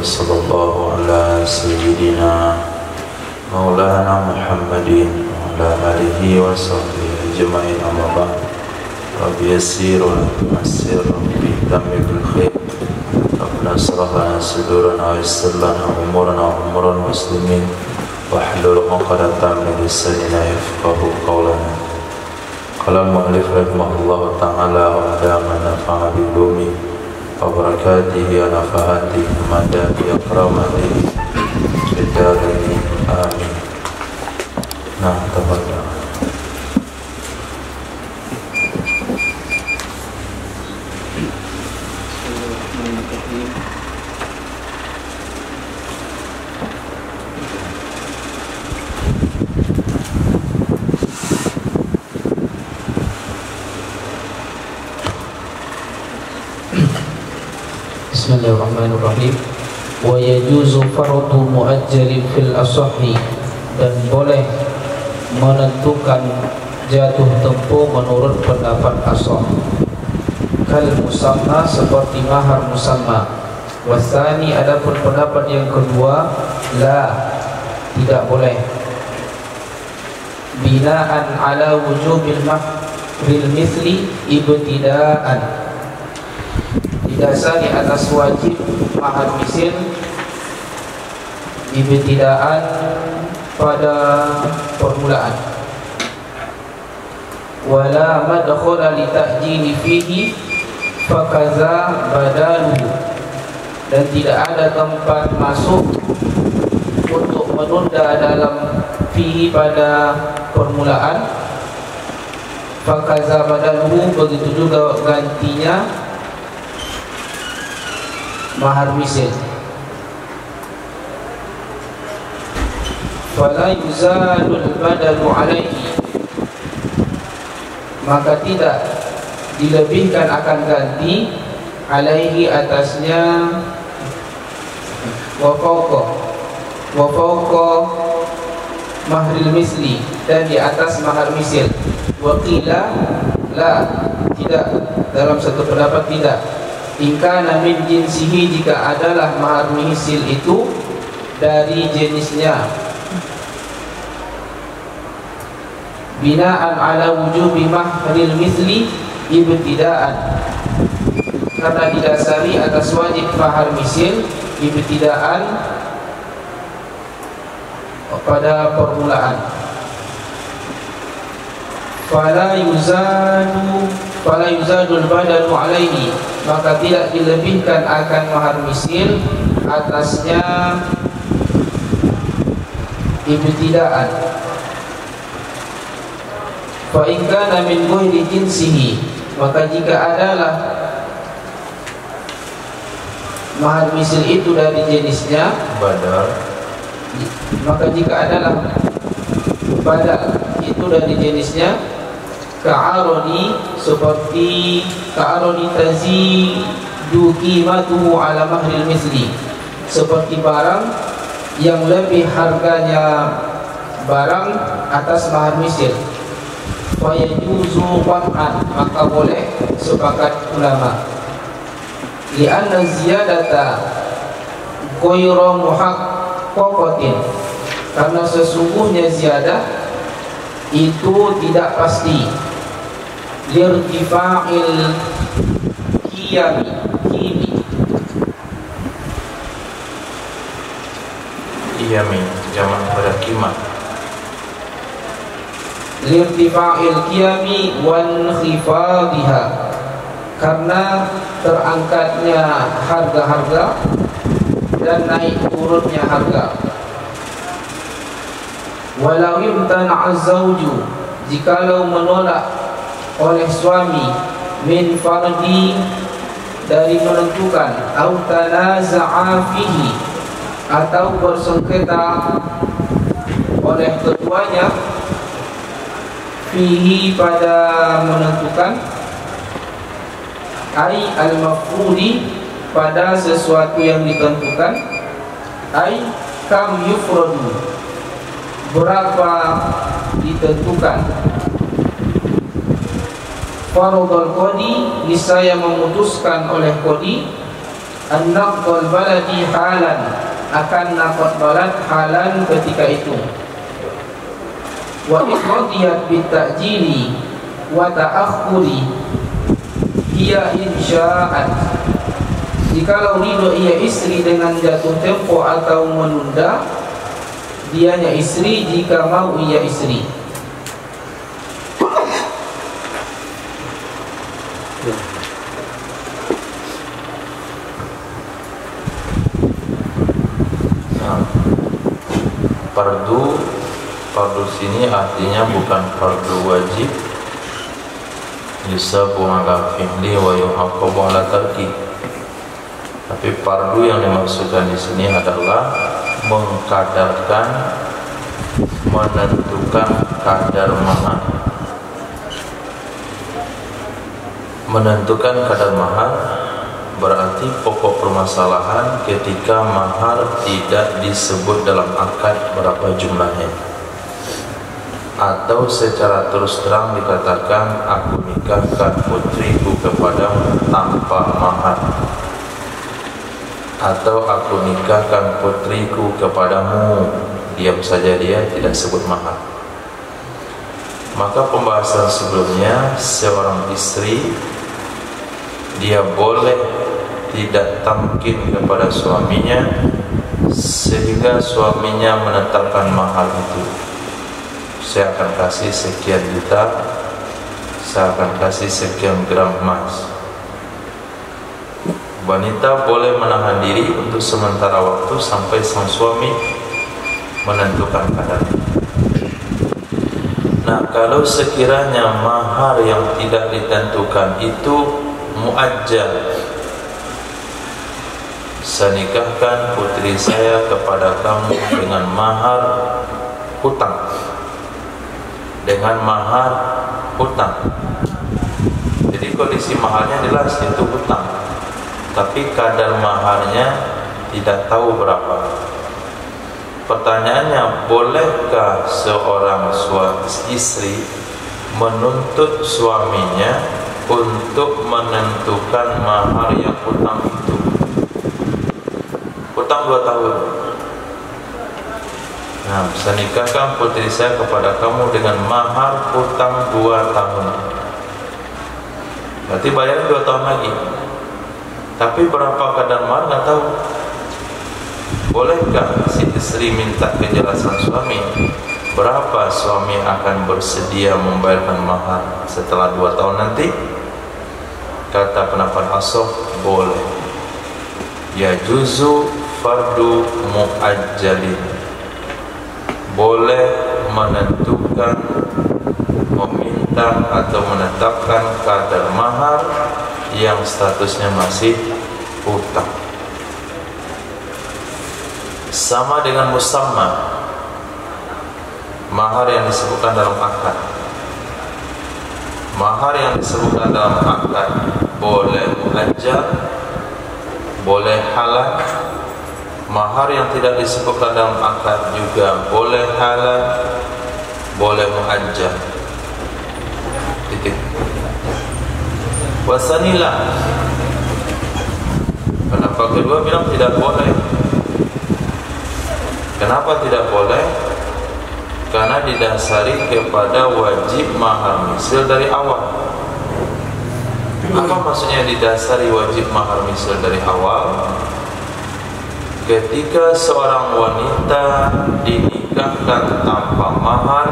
sallallahu ala sayyidina maulana Muhammadin wa ala alihi wa sahbihi ajma'in amma ba'd. Rabbi yassir wa la tu'assir, Rabbi tammi bil khair, Rabbana asrah lana sudurana wa yassir lana umurana wa umurana muslimin wahlul 'uqdatam min lisanina yafqahu qawlana. Qala al-mu'allif rahimahullahu ta'ala wa adama nafa'a bi ulumi wa barakatihi wa nafa'atihi mada bi akramatihi bidarihi amin. Nah, tafadhal. Bismillahirrahmanirrahim. Wa yajuzu fardu muajjalin fil asahhi, dan boleh menentukan jatuh tempo menurut pendapat asah. Kal musamma, seperti mahar musamma. Wasani, adapun pendapat yang kedua, la, tidak boleh. Binaan ala wujubil mahril mithli ibtidaan, didasari atas wajib mahar misil ibtidaan pada permulaan. Wala madkhala li ta'jili fihi fakaza badaluhu, dan tidak ada tempat masuk untuk menunda dalam fihi pada permulaan. Fakaza badaluhu, begitu juga gantinya mahar misil. Fala yuzalul badalu alaihi, maka tidak dilebihkan akan ganti, alaihi atasnya, wa fawqa mahril misli, dan di atas mahar misil. Wa qila la, tidak, dalam satu pendapat tidak. Ingkana min jinsihi, jika adalah mahar misil itu dari jenisnya. Binaan ala wujubi mahril misli ibtidaan, karena didasari atas wajib mahar misil ibtidaan pada permulaan. Fala yuzadul badalu alaihi, maka tidak dilebihkan akan mahar misil atasnya ibtidaan. Fa in kana min ghairi jinsihi, maka jika adalah mahar misil itu dari jenisnya badal, maka jika adalah badal itu dari jenisnya, ka'aroni, seperti ka'aroni tazidu qimatuhu ala mahril misli, seperti barang yang lebih harganya barang atas mahar misil. Fa yajuzu qat'an, maka boleh sepakat ulama. Li'anna ziyadata ghayra muhaqqaqatin, karena sesungguhnya ziyadah itu tidak pasti. Lirtifa'il qiyami, Qiyami jamak pada qimah. Lirtifa'il qiyami wan khifadhiha, karena terangkatnya harga-harga dan naik turunnya harga. Walau imtana'a zawju, jikalau menolak oleh suami, min fardi, dari menentukan, au tanaza'a fihi, atau bersengketa oleh keduanya, fihi, pada menentukan, ai al-mafrudi, pada sesuatu yang ditentukan, ai kam yufradu, berapa ditentukan. Faradul qadi, niscaya memutuskan oleh qadi, an-naqdul baladi halan, akan naqd balad halan ketika itu. Wa iqradiyat bitajili wa ta'akhuri hiya insya'at, jikalau ridho ia istri dengan jatuh tempo atau menunda, dianya istri jika mau ia istri. Fardu sini artinya bukan fardu wajib yusabu ala fi'li wa yu'aqabu ala tarki, tapi fardu yang dimaksudkan di sini adalah mengkadarkan, menentukan kadar mahar. Menentukan kadar mahar berarti pokok permasalahan ketika mahar tidak disebut dalam akad berapa jumlahnya, atau secara terus terang dikatakan aku nikahkan putriku kepadamu tanpa mahar, atau aku nikahkan putriku kepadamu, diam saja dia tidak sebut mahar. Maka pembahasan sebelumnya, seorang istri dia boleh tidak tamkin kepada suaminya sehingga suaminya menetapkan mahar itu. Saya akan kasih sekian juta, saya akan kasih sekian gram emas. Wanita boleh menahan diri untuk sementara waktu sampai sang suami menentukan kadarnya. Nah, kalau sekiranya mahar yang tidak ditentukan itu muajjal, saya nikahkan putri saya kepada kamu dengan mahar hutang, dengan mahar hutang. Jadi kondisi maharnya jelas itu hutang, tapi kadar maharnya tidak tahu berapa. Pertanyaannya, bolehkah seorang istri menuntut suaminya untuk menentukan mahar yang hutang itu? Hutang 2 tahun. Nah, saya nikahkan putri saya kepada kamu dengan mahar hutang 2 tahun. Berarti bayar 2 tahun lagi. Tapi berapa kadar mahar nggak tahu. Bolehkah si istri minta kejelasan suami berapa suami akan bersedia membayarkan mahar setelah 2 tahun nanti? Kata pendapat Ashab, boleh. Ya juzu fardu muajjalin, boleh menentukan, meminta atau menetapkan kadar mahar yang statusnya masih hutang. Sama dengan musamma, mahar yang disebutkan dalam akad. Mahar yang disebutkan dalam akad boleh muajjal, boleh halal. Mahar yang tidak disebutkan dalam akad juga boleh halal, boleh muajjal. Titik. Wasanilah, pendapat kedua bilang tidak boleh. Kenapa tidak boleh? Karena didasari kepada wajib mahar misil dari awal. Apa maksudnya didasari wajib mahar misil dari awal? Ketika seorang wanita dinikahkan tanpa mahar,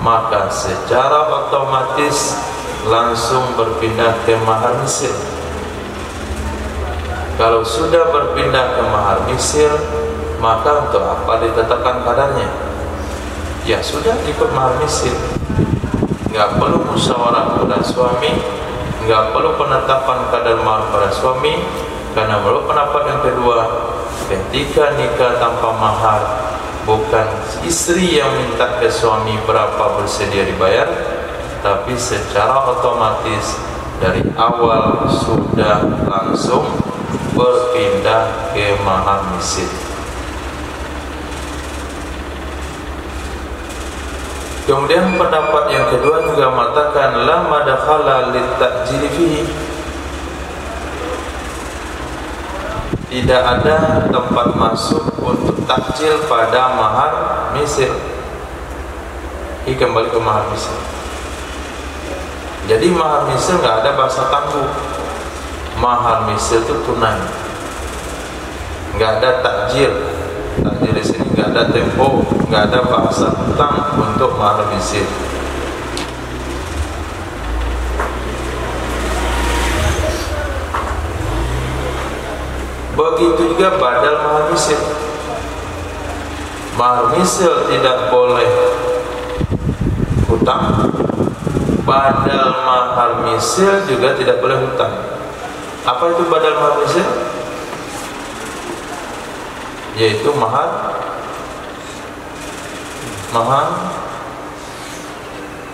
maka secara otomatis langsung berpindah ke mahar misil. Kalau sudah berpindah ke mahar misil, maka untuk apa ditetapkan kadarnya? Ya sudah, ikut mahar misil. Nggak perlu musyawarah pada suami, nggak perlu penetapan kadar mahar pada suami. Karena menurut pendapat yang kedua, ketika nikah tanpa mahar, bukan istri yang minta ke suami berapa bersedia dibayar, tapi secara otomatis dari awal sudah langsung berpindah ke mahar misil. Kemudian pendapat yang kedua juga mengatakan la madkhala litajili fihi, tidak ada tempat masuk untuk takjil pada mahar misil. Ini kembali ke mahar misil. Jadi mahar misil nggak ada bahasa tangguh. Mahar misil itu tunai, nggak ada takjil. Takjil di sini nggak ada tempo, nggak ada bahasa hutang untuk mahar misil. Begitu juga badal mahar misil. Mahar misil tidak boleh hutang, badal mahar misil juga tidak boleh hutang. Apa itu badal mahar misil? Yaitu mahar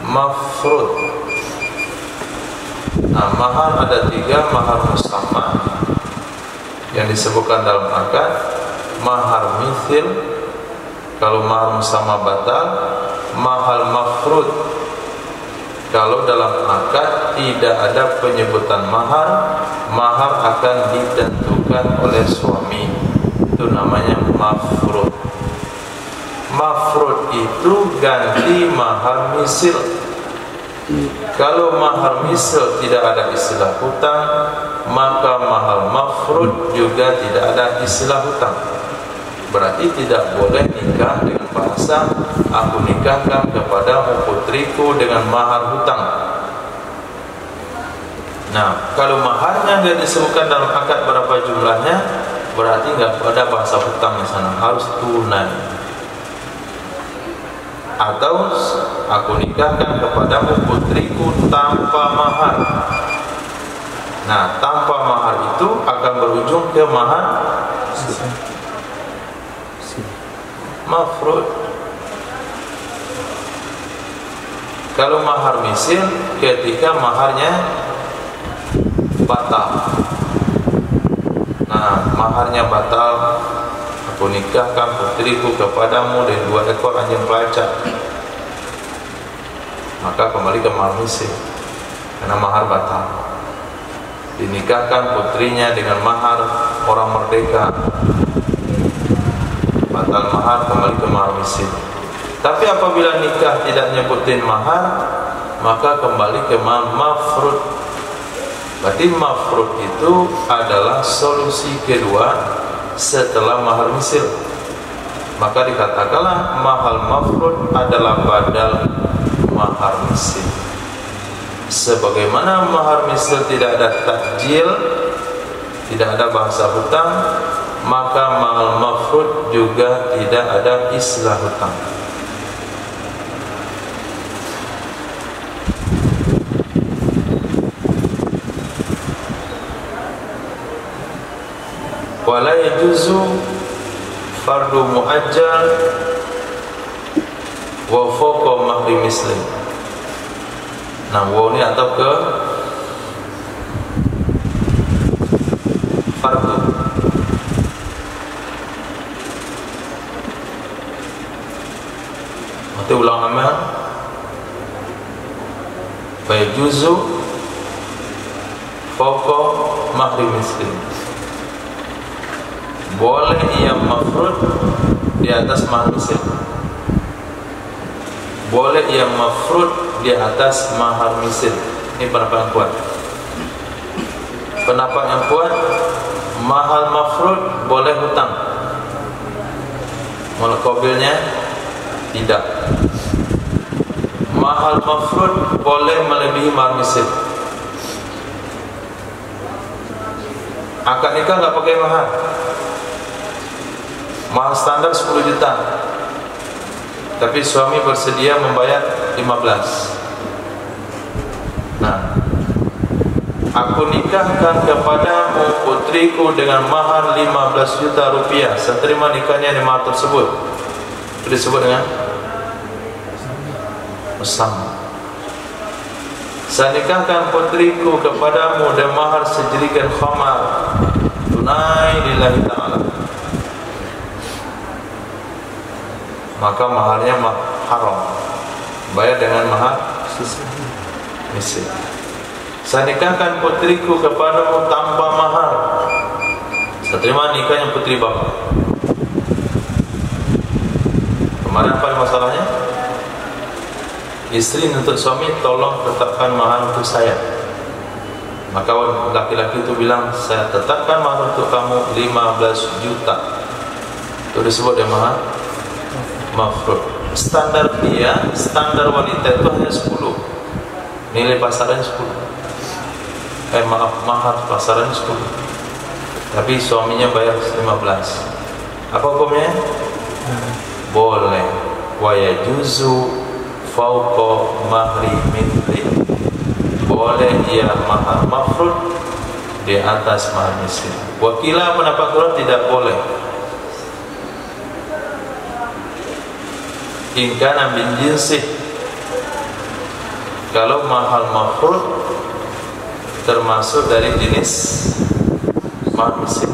mafrud. Nah, mahar ada 3, mahar musamma yang disebutkan dalam akad, mahar mithil kalau mahar musamma batal, mahar mafrud kalau dalam akad tidak ada penyebutan mahar, mahar akan ditentukan oleh suami. Itu namanya mafrud. Mafrud itu ganti mahar misil. Kalau mahar misil tidak ada istilah hutang, maka mahar mafrud juga tidak ada istilah hutang. Berarti tidak boleh nikah dengan bahasa aku nikahkan kepadamu putriku dengan mahar hutang. Nah, kalau maharnya nggak disebutkan dalam akad berapa jumlahnya, berarti nggak ada bahasa hutang di sana, harus tunai. Atau aku nikahkan kepadamu putriku tanpa mahar. Nah, tanpa mahar itu akan berujung ke mahar mafrud. Kalau mahar misil ketika maharnya batal. Nah, maharnya batal, aku nikahkan putriku kepadamu dengan 2 ekor anjing pelacak, maka kembali ke mahar misil karena mahar batal. Dinikahkan putrinya dengan mahar orang merdeka, batal mahar, kembali ke mahar misil. Tapi apabila nikah tidak nyebutin mahar, maka kembali ke mahar mafrud. Berarti mafrud itu adalah solusi kedua setelah mahar misil. Maka dikatakanlah mahar mafrud adalah badal mahar misil. Sebagaimana mahar misil tidak ada takjil, tidak ada bahasa hutang, maka mahar mafrud juga tidak ada istilah hutang. Wala yajuzu fardu muajjal wa fawqa mahri misli. Nah, waw ini atau ke fardu. Mati ulang amal. Wa yajuzu fawqa mahri misli. Boleh ia mafrud di atas mahar misil. Boleh ia mafrud di atas mahar misil. Ini pendapat yang kuat. Pendapat yang kuat, mahar mafrud boleh hutang, muqabilnya tidak. Mahar mafrud boleh melebihi mahar misil. Akad nikah nggak pakai mahar. Mahar standar 10 juta, tapi suami bersedia membayar 15. Nah, aku nikahkan kepadamu putriku dengan mahar 15 juta rupiah. Seterima nikahnya di mahar tersebut, itu disebut dengan musamma. Saya nikahkan putriku kepadamu dengan mahar sejerigan khamar tunai lillahi ta'ala, maka maharnya haram, bayar dengan mahar misil. Saya nikahkan putriku kepadamu tanpa mahar. terima nikahnya putri bapak. Kemarin apa masalahnya? Istri untuk suami, tolong tetapkan mahar untuk saya. Maka laki-laki itu bilang, saya tetapkan mahar untuk kamu 15 juta. Itu disebut dia mahar mafrud. Standar dia, standar wanita itu hanya 10. Nilai pasaran 10. Mahar pasaran 10. Tapi suaminya bayar 15. Apa hukumnya? Boleh. Wa yajuzu fauqa mahri mithli. Boleh ia mahar mafrud di atas mahar misli. Wakilah pendapat kedua tidak boleh. In kana min jinsih, kalau mahar mafrud termasuk dari jenis mahar misli.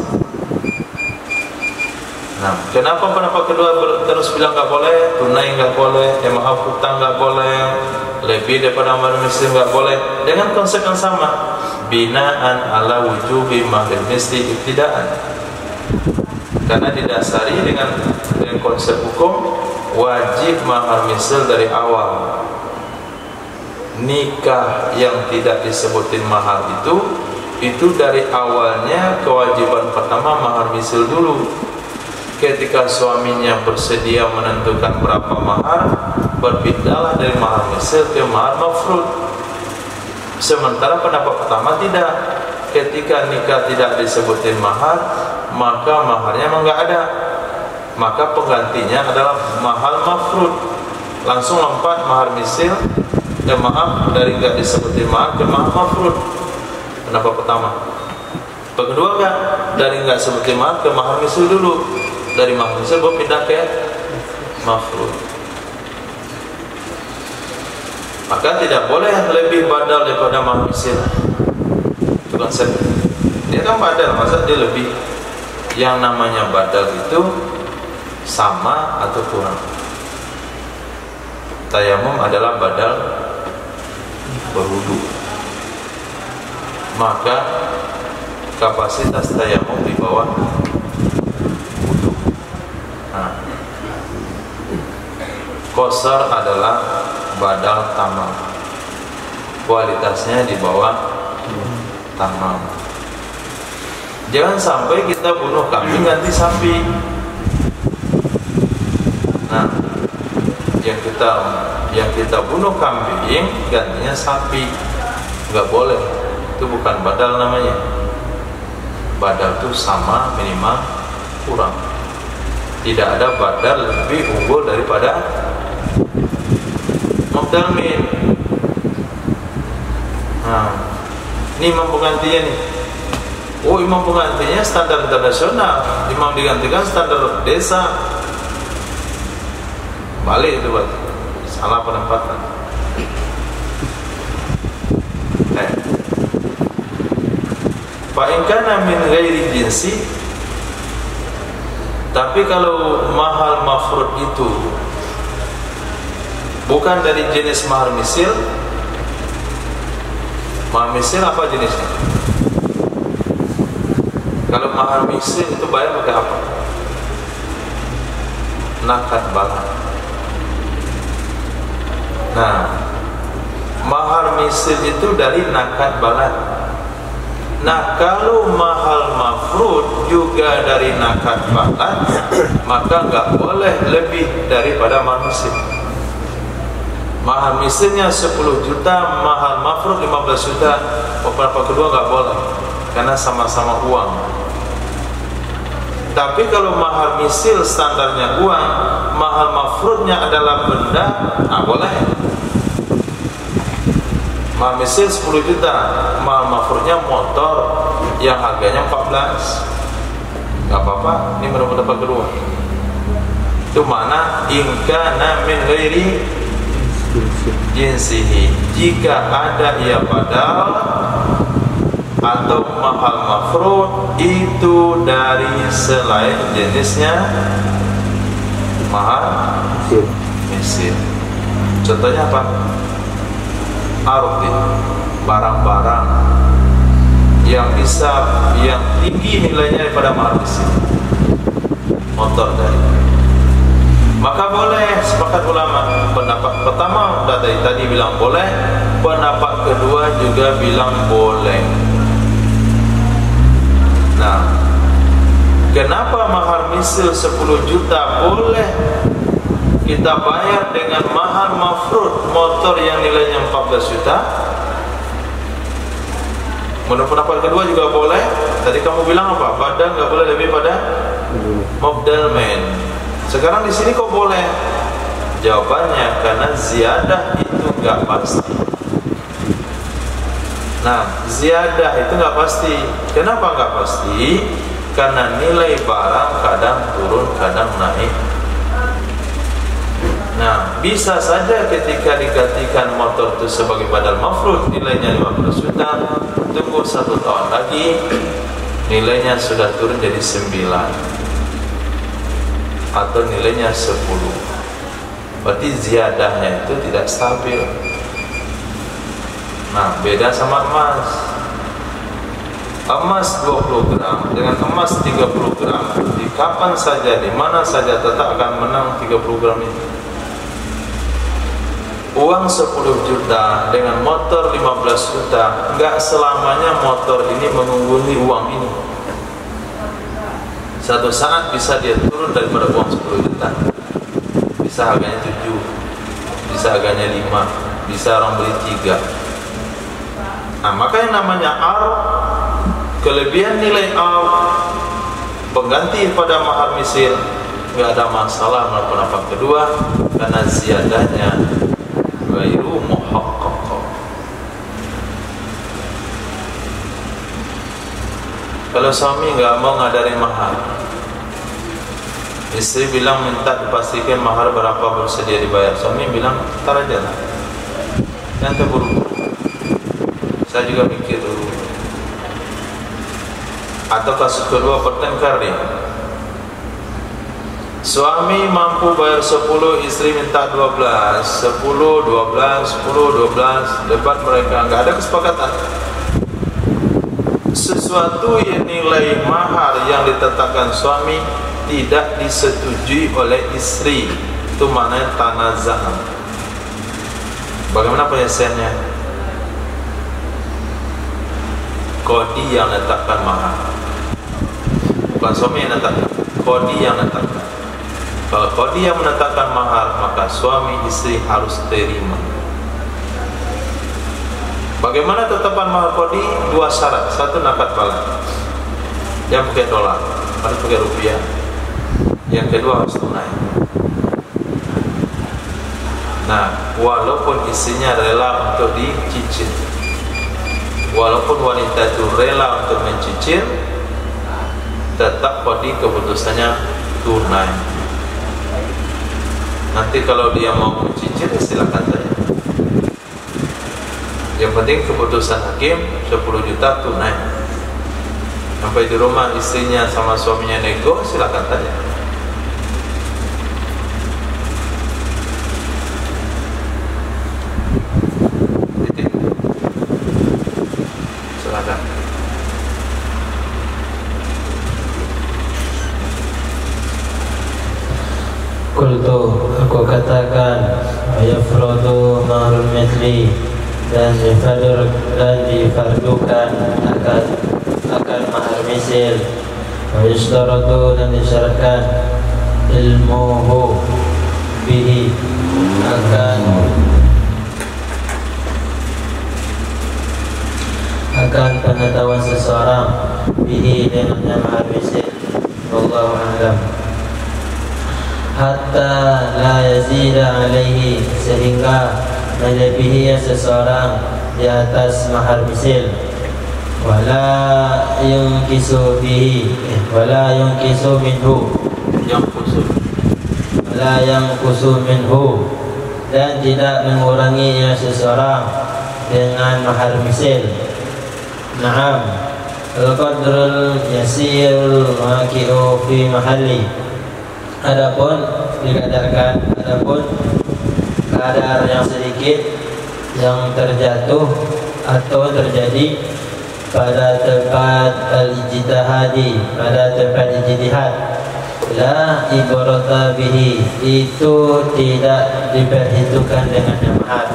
Nah, kenapa pendapat kedua terus bilang nggak boleh, tunai nggak boleh, maaf hutang nggak boleh, lebih daripada mahar misli nggak boleh, dengan konsep yang sama, binaan ala wujubi mahar misli ibtidaan, karena didasari dengan konsep hukum wajib mahar misli dari awal. Nikah yang tidak disebutin mahar itu dari awalnya kewajiban pertama mahar misli dulu. Ketika suaminya bersedia menentukan berapa mahar, berpindahlah dari mahar misli ke mahar mafrud. Sementara pendapat pertama tidak. Ketika nikah tidak disebutin mahar, maka maharnya memang nggak ada. Maka penggantinya adalah mahar mafrud. Langsung lompat mahar misli, dari nggak disebutin mahar ke mahar mafrud. Pendapat pertama. Kedua enggak, dari nggak sebutin mahar ke mahar misli dulu. Dari mahar misli baru pindah ke mafrud. Maka tidak boleh lebih badal daripada mahar misli. Itu konsep. Dia kan badal, masa dia lebih? Yang namanya badal itu sama atau kurang. Tayamum adalah badal berwudu. Maka kapasitas tayamum di bawah wudu. Nah, qasar adalah badal tamam. Kualitasnya di bawah tamam. Jangan sampai kita bunuh kambing ganti sapi. Nah, yang kita bunuh kambing gantinya sapi, nggak boleh. Itu bukan badal namanya. Badal itu sama minimal kurang. Tidak ada badal lebih unggul daripada mubdalmin. Nah, ini imam penggantinya nih. Oh, imam penggantinya standar internasional. Imam digantikan standar desa. Balik itu, Pak. Salah penempatan. Fa in kana min ghairi jinsi, tapi kalau mahar mafrud itu bukan dari jenis mahar misil. Mahar misil apa jenisnya? Kalau mahar misil itu bayar pakai apa? Nakad balat. Nah, mahar misil itu dari nakad balat. Nah, kalau mahal mafrud juga dari nakad balat, maka nggak boleh lebih daripada mahar misil. Mahar misilnya 10 juta, mahal mafrud 15 juta. Beberapa kedua nggak boleh, karena sama-sama uang. Tapi kalau mahar misil standarnya uang, mahal mafrudnya adalah benda, boleh. Mahar misil 10 juta, mahal mafrudnya motor yang harganya 14. Gak apa-apa, ini menurut pendapat kedua. Itu mana ingkana min ghairi jinsihi, jika ada ia badal atau mahal mafrud itu dari selain jenisnya mahal misil. Contohnya apa? Ardi, barang-barang yang tinggi nilainya daripada mahar misil, motor tadi, maka boleh. Sepakat ulama. Pendapat pertama tadi bilang boleh, pendapat kedua juga bilang boleh. Nah, kenapa mahar misil 10 juta boleh kita bayar dengan mahar mafrud motor yang nilainya 14 juta? Menurut pendapat kedua juga boleh. Tadi kamu bilang apa? Badan nggak boleh lebih pada mubdal main. Sekarang di sini kok boleh? Jawabannya karena ziyadah itu nggak pasti. Nah, ziyadah itu nggak pasti. Kenapa nggak pasti? Karena nilai barang kadang turun, kadang naik. Nah, bisa saja ketika digantikan motor itu sebagai badal mafrud nilainya 15 juta, tunggu 1 tahun lagi nilainya sudah turun jadi 9 atau nilainya 10. Berarti ziyadahnya itu tidak stabil. Nah, beda sama emas. Emas 20 gram dengan emas 30 gram, di kapan saja, di mana saja tetap akan menang 30 gram itu. Uang 10 juta dengan motor 15 juta, enggak selamanya motor ini mengungguli uang ini. Satu saat bisa dia turun daripada uang 10 juta. Bisa harganya 7, bisa harganya 5, bisa orang beli 3. Nah, maka yang namanya kelebihan nilai pengganti pada mahar misil enggak ada masalah menurut pendapat kedua, karena ziyadahnya ghairu muhaqqaq. Kalau suami enggak mau ngadarin mahar, istri bilang minta dipastikan mahar berapa bersedia dibayar, suami bilang ntar aja lah, jangan terburu-buru, saya juga mikir dulu. Atau kasus kedua bertengkar dia, suami mampu bayar 10, istri minta 12, 10, 12, 10, 12, debat mereka, enggak ada kesepakatan. Sesuatu yang nilai mahar yang ditetapkan suami tidak disetujui oleh istri, itu maknanya tanazah. Bagaimana penyelesaiannya? Qadi yang menetapkan mahar, bukan suami yang menetapkan, qadi yang menetapkan. Kalau qadi yang menetapkan mahar, maka suami istri harus terima. Bagaimana tetapan mahar qadi? 2 syarat. 1 nakad bala, yang pakai dolar, harus pakai rupiah. Yang kedua harus tunai. Nah, walaupun istrinya rela untuk dicicil, walaupun wanita itu rela untuk mencicil, tetap qadi keputusannya tunai. Nanti kalau dia mau mencicil, silakan saja. Yang penting keputusan hakim 10 juta tunai. Sampai di rumah istrinya sama suaminya nego, silakan saja. Titik. Silakan. Qultu, aku katakan, ayafrodu mahrul mithli, dan difardukan akan mahar misil, wa yustaratu, dan disyaratkan ilmuhu bihi, akan pengetahuan seseorang bihi dengannya mahar misil. Wallahu a'lam. Hatta la yazida alaihi, sehingga melebihi seseorang di atas mahar misil, wala yunkisu bihi, wala yunkisu minhu, wala yunkisu minhu, dan tidak menguranginya seseorang dengan mahar misil. Naam, al-qadrul yasirul waqi'u fi mahalli, adapun dikadarkan, adapun kadar yang sedikit yang terjatuh atau terjadi pada tempat al-ijtihadi, pada tempat ijtihad. La ibarata bihi, itu tidak diperhitungkan dengan mahar.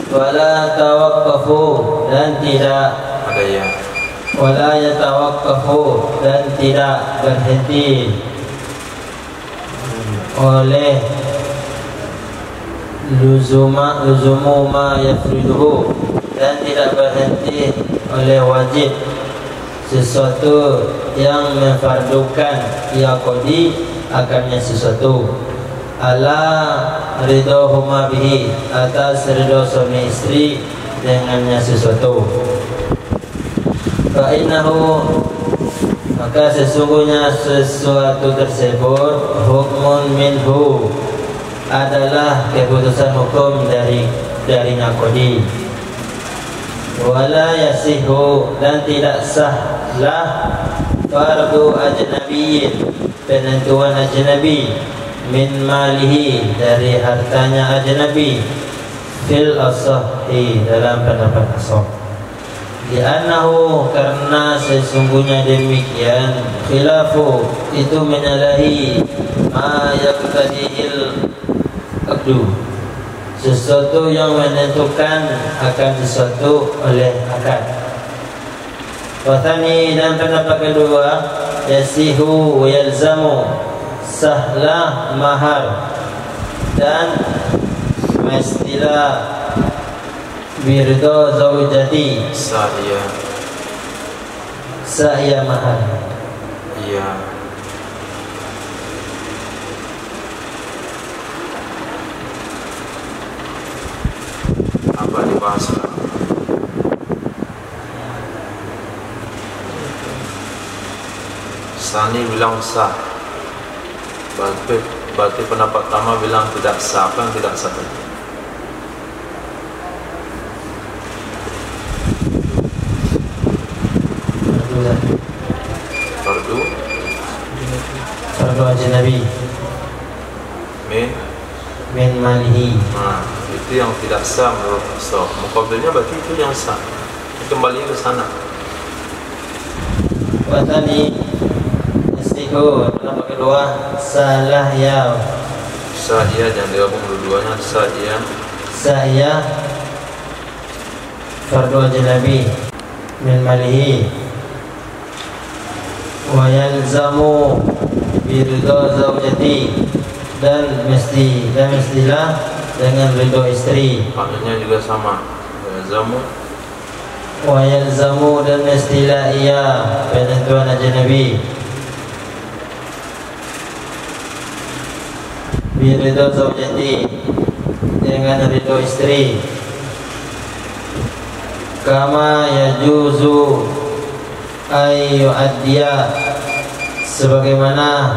Wala tawaqqafu, dan tidak ada ya. Wala yatawaqqafu, dan tidak berhenti oleh luzumu ma yafriduhu, dan tidak berhenti oleh wajib sesuatu yang memfardukan ia qadi akannya sesuatu. Ala ridhohuma bihi, atas ridho suami istri dengannya sesuatu. Fa innahu, maka sesungguhnya sesuatu tersebut hukmun minhu, adalah keputusan hukum darinya qadi. Wala yasihu, dan tidak sahlah fardu ajnabiyyin, penentuan ajnabi, min malihi, dari hartanya ajnabi, fil asahi, dalam pendapat asah. Li'annahu, karena sesungguhnya demikian, khilafu, itu menyalahi ma yaqtadihil aqdu, sesuatu yang menentukan akan sesuatu oleh akad. Wathani, dan pendapat kedua, yasihu wa yalzamu, sahlah mahar dan mestilah birdo zaujati, sahya mahar. Iya. Apa dibahas? Sani bilang sah. Berarti pendapat pertama bilang tidak sah. Apa yang tidak sah? Fardu ajnabi min malihi. Nah, itu yang tidak sah menurut Ustaz. Muqabilnya berarti itu yang sah. Kembali ke sana. Watani istihu, pendapat kedua, salah ya. Sahya, jangan digabung dua-duanya. Sahya fardu ajnabi min malihi, wa yalzamu biridho zaujati, dan mestilah dengan ridho istri. Maknanya juga sama. Yalzamu, wa yalzamu, dan mestilah ia penentuan ajnabi, biridho zaujati, dengan ridho istri. Kama yajuzu ayu addiya, sebagaimana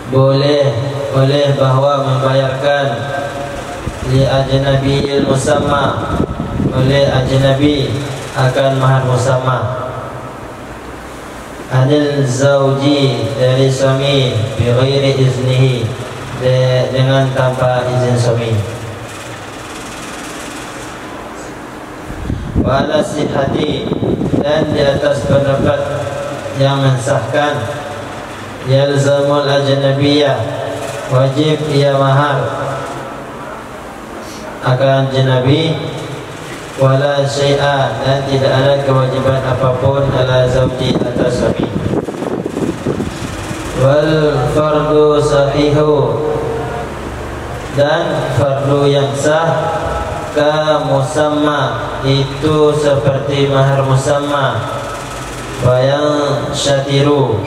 boleh bahwa membayarkan li ajnabiil musamma, oleh ajnabi akan mahar musamma, anil zauji, dari suami, bi ghairi iznihi, dengan tanpa izin suami. Wa ala sihhati, dan di atas pendapat yang mensahkan, yalzamul ajnabiyah, wajib ia mahar akan ajnabi, wala syai'a, dan tidak ada kewajiban apapun ala zawji, atas suami. Wal fardu sahihu, dan fardu yang sah, ka musamma, itu seperti mahar musamma, bayang syatiru,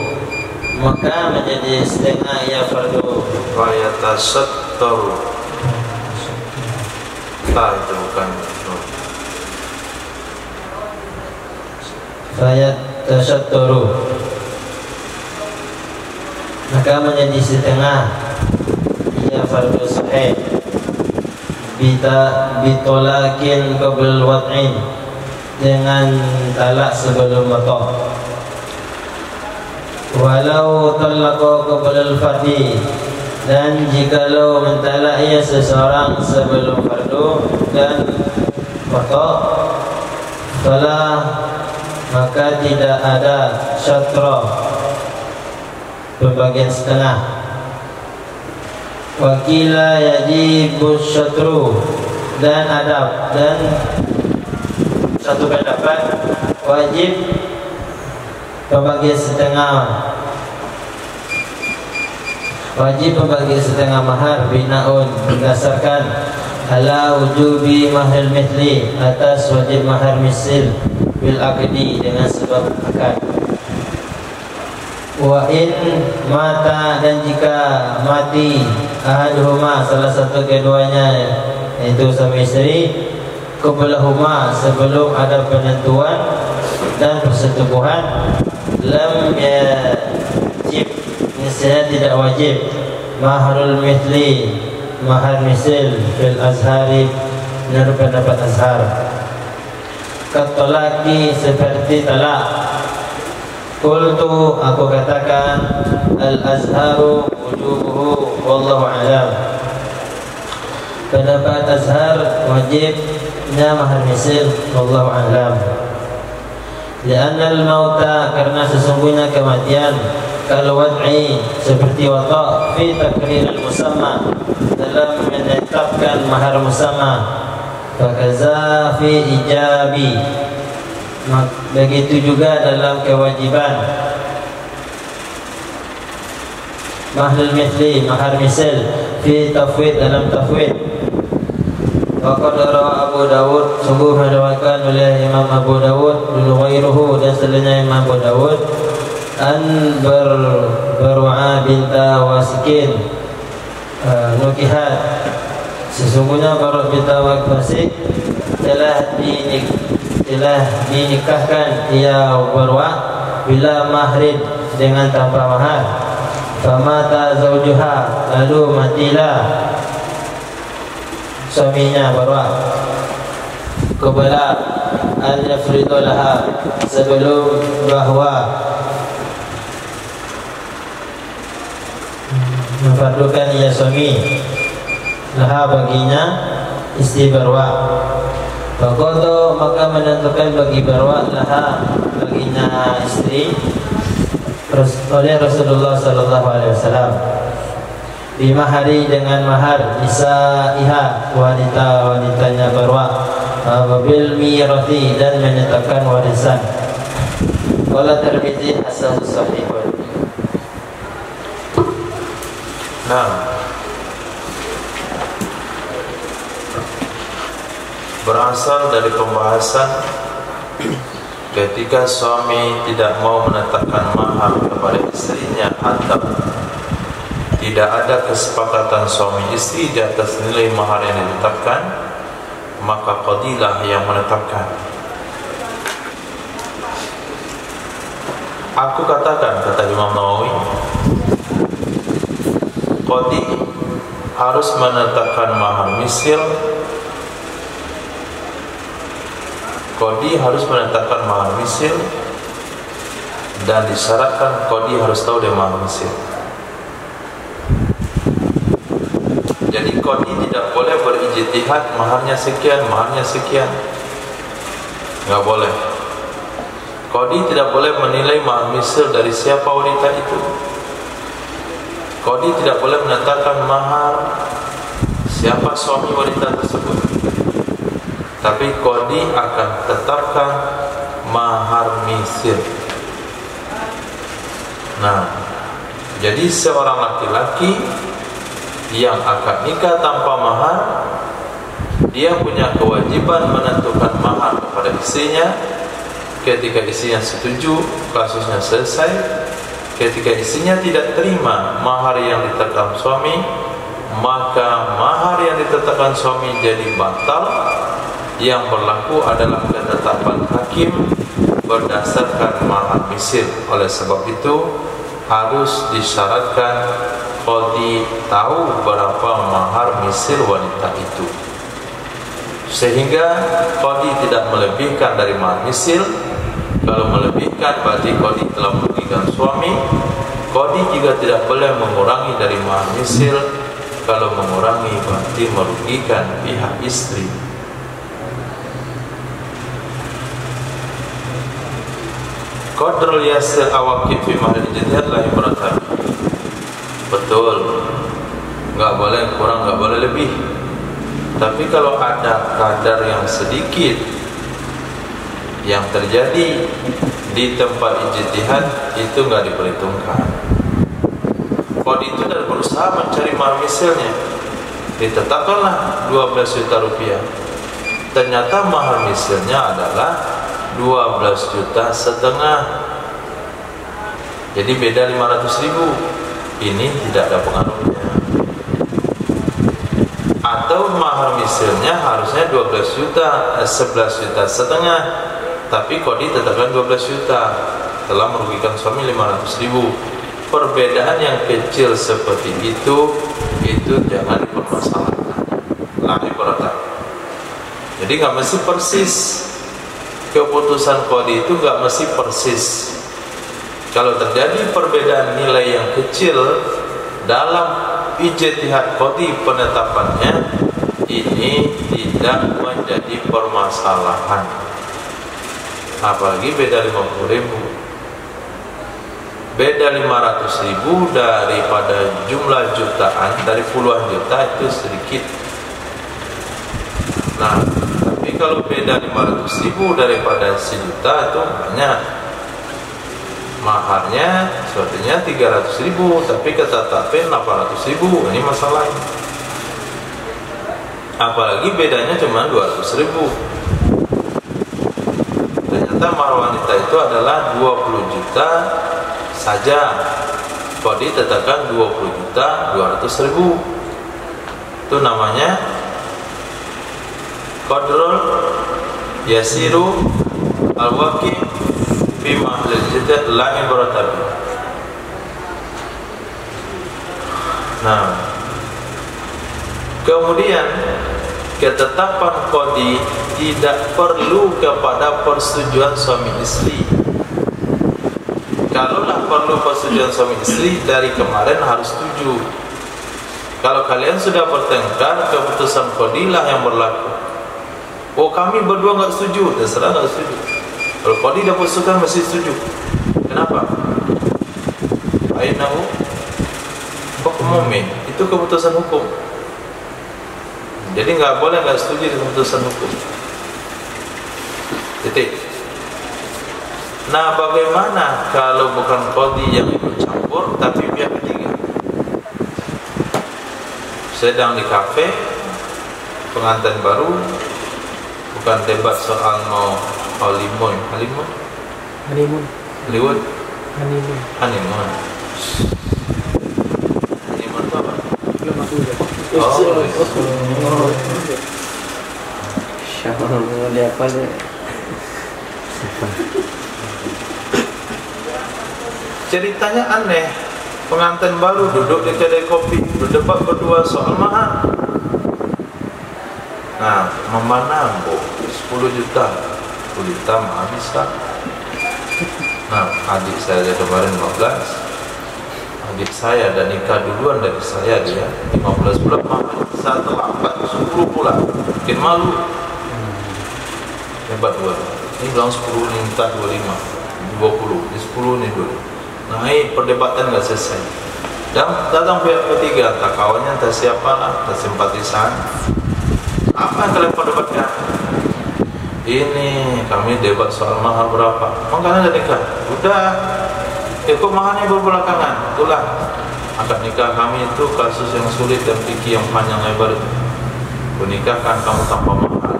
maka menjadi setengah ia fardu. Fayatasattaru, itu bukan. Fayatasattaru, maka menjadi setengah ia fardu sahih. Bitolakin qabl wad'in, dengan talak sebelum watak. Walau talaqa qabl al-fardhi, dan jikalau mentalak ia seseorang sebelum fardu dan watak, Fala, maka tidak ada syatra, pembagian setengah. Wakila yajibu syatru, dan adab, dan satu pendapat wajib pembagian setengah. Wajib pembagian setengah mahar binaun, berdasarkan ala wujubi mahar mithli, atas wajib mahar misil bil aqdi, dengan sebab akad. Wa in mata, dan jika mati ahaduhuma, salah satu keduanya, yaitu suami istri, qablahuma, sebelum ada penentuan dan persetubuhan, lam yajib, niscaya tidak wajib maharul mithli, mahar misil fil azhari, menurut pendapat azhar. Katolaki, seperti talak. Qultu, aku katakan, al azharu wujubuhu wallahu a'lam. Pendapat azhar wajibnya mahar misil, wallahu a'lam. Li'anna al-mauta, karena sesungguhnya kematian, kalau wad'i, seperti wata' fi takrir al-musamma, dalam menetapkan mahar musamma, fakaza fi ijabi, begitu juga dalam kewajiban mahar mithli, mahar misil, fi tafwid, dalam tafwid. Waqad rawa Abu Dawud, sungguh meriwayatkan oleh Imam Abu Dawud, ghairuhu, dan selainnya Imam Abu Dawud, an Barwa binta Wasikin nukihat, sesungguhnya Barwa binta Wasik telah dinikahkan ia Barwa bila mahrid, dengan tanpa mahar. Famata zaujuha, lalu matilah suaminya Barwa, qabla an yafridu laha, sebelum bahwa memfardukan ia suami, laha, baginya istri Barwa. Faqada, maka menentukan bagi Barwa, laha, baginya istri, oleh Rasulullah sallallahu alaihi wasallam, bimahari, dengan mahar, nisaiha, wanita-wanitanya Barwa, wabil mirathi, dan menetapkan warisan. Qala Tirmidzi hasanun sahihun. Nah, berasal dari pembahasan ketika suami tidak mau menetapkan mahar kepada istrinya, atau tidak ada kesepakatan suami istri di atas nilai mahar yang ditetapkan, maka qadilah yang menetapkan. Aku katakan, kata Imam Nawawi, qadi harus menetapkan mahar misil. Qadi harus menetapkan mahar misil, dan disyaratkan qadi harus tahu dia mahar misil. Jadi qadi tidak boleh berijtihad, maharnya sekian, maharnya sekian, enggak boleh. Qadi tidak boleh menilai mahar misil dari siapa wanita itu. Qadi tidak boleh menetapkan mahar siapa suami wanita tersebut, tapi qadi akan tetapkan mahar misil. Nah, jadi seorang laki-laki yang akad nikah tanpa mahar, dia punya kewajiban menentukan mahar kepada istrinya. Ketika istrinya setuju, kasusnya selesai. Ketika istrinya tidak terima mahar yang ditetapkan suami, maka mahar yang ditetapkan suami jadi batal. Yang berlaku adalah ketetapan hakim berdasarkan mahar misil. Oleh sebab itu harus disyaratkan qadi tahu berapa mahar misil wanita itu, sehingga qadi tidak melebihkan dari mahar misil. Kalau melebihkan berarti qadi telah merugikan suami. Qadi juga tidak boleh mengurangi dari mahar misil. Kalau mengurangi berarti merugikan pihak istri. qadrul yasir awaqif fi mahal ijtihad la ibrata. Betul, nggak boleh kurang, nggak boleh lebih. Tapi kalau ada kadar yang sedikit yang terjadi di tempat ijtihad, itu nggak diperhitungkan. Qadi itu dari berusaha mencari mahar misilnya, ditetapkanlah 12 juta rupiah. Ternyata mahar misilnya adalah 12 juta setengah. Jadi beda 500.000. Ini tidak ada pengaruhnya. Atau mahar misilnya harusnya 12 juta, 11 juta setengah, tapi qadi tetapkan 12 juta, telah merugikan suami 500.000. Perbedaan yang kecil seperti itu jangan dipermasalahkan. Lagi perhatian. Jadi nggak mesti persis. Keputusan qadi itu nggak mesti persis. Kalau terjadi perbedaan nilai yang kecil dalam ijtihad qadi penetapannya, ini tidak menjadi permasalahan. Apalagi beda 50.000. Beda 500.000 daripada jumlah jutaan, dari puluhan juta itu sedikit. Nah, tapi kalau beda 500.000 daripada 1 juta itu banyak. Maharnya sepertinya 300.000, tapi ketetapin 800.000, ini masalahnya. Apalagi bedanya cuma 200.000. Ternyata mahar wanita itu adalah 20 juta saja. Qadi tetapkan 20.200.000. Itu namanya qadrul yasiru al-waqi fi mahal ijtihad la ibrata. Nah, kemudian ketetapan qadi tidak perlu kepada persetujuan suami istri. Kalaulah perlu persetujuan suami istri, dari kemarin harus setuju. Kalau kalian sudah bertengkar, keputusan qadi lah yang berlaku. Oh, kami berdua nggak setuju, terserah nggak setuju. Kalau qadi dapat putuskan mesti setuju. Kenapa? Ainahu hukmumin, itu keputusan hukum. Jadi nggak boleh nggak setuju dengan keputusan hukum. Titik. Nah, bagaimana kalau bukan qadi yang ikut campur, tapi pihak ketiga? Sedang di kafe, pengantin baru, bukan debat soal mau honeymoon itu apa? Ceritanya aneh. Pengantin baru duduk di kedai kopi, berdebat berdua soal mahar. Nah, memana bu 10 juta mahar bisa. Nah, adik saya kemarin 15. Adik saya dan nikah duluan dari saya, dia 15 bulan mahar. Saya terlambat 10 bulan, bikin malu. Hebat dua. Ini bilang 10, minta 25, 20, di 10 nih dulu. Nah, ini perdebatan nggak selesai. Dan datang pihak ketiga, tak kawannya, tak siapa lah, tak simpatisan. Apa yang kalian perdebatkan? Ini kami debat soal mahar berapa. Makanya udah nikah. Udah, ikut maharnya berbelakangan. Itulah akad nikah kami itu kasus yang sulit dan fikih yang panjang lebar itu. Kunikahkan kamu tanpa mahar.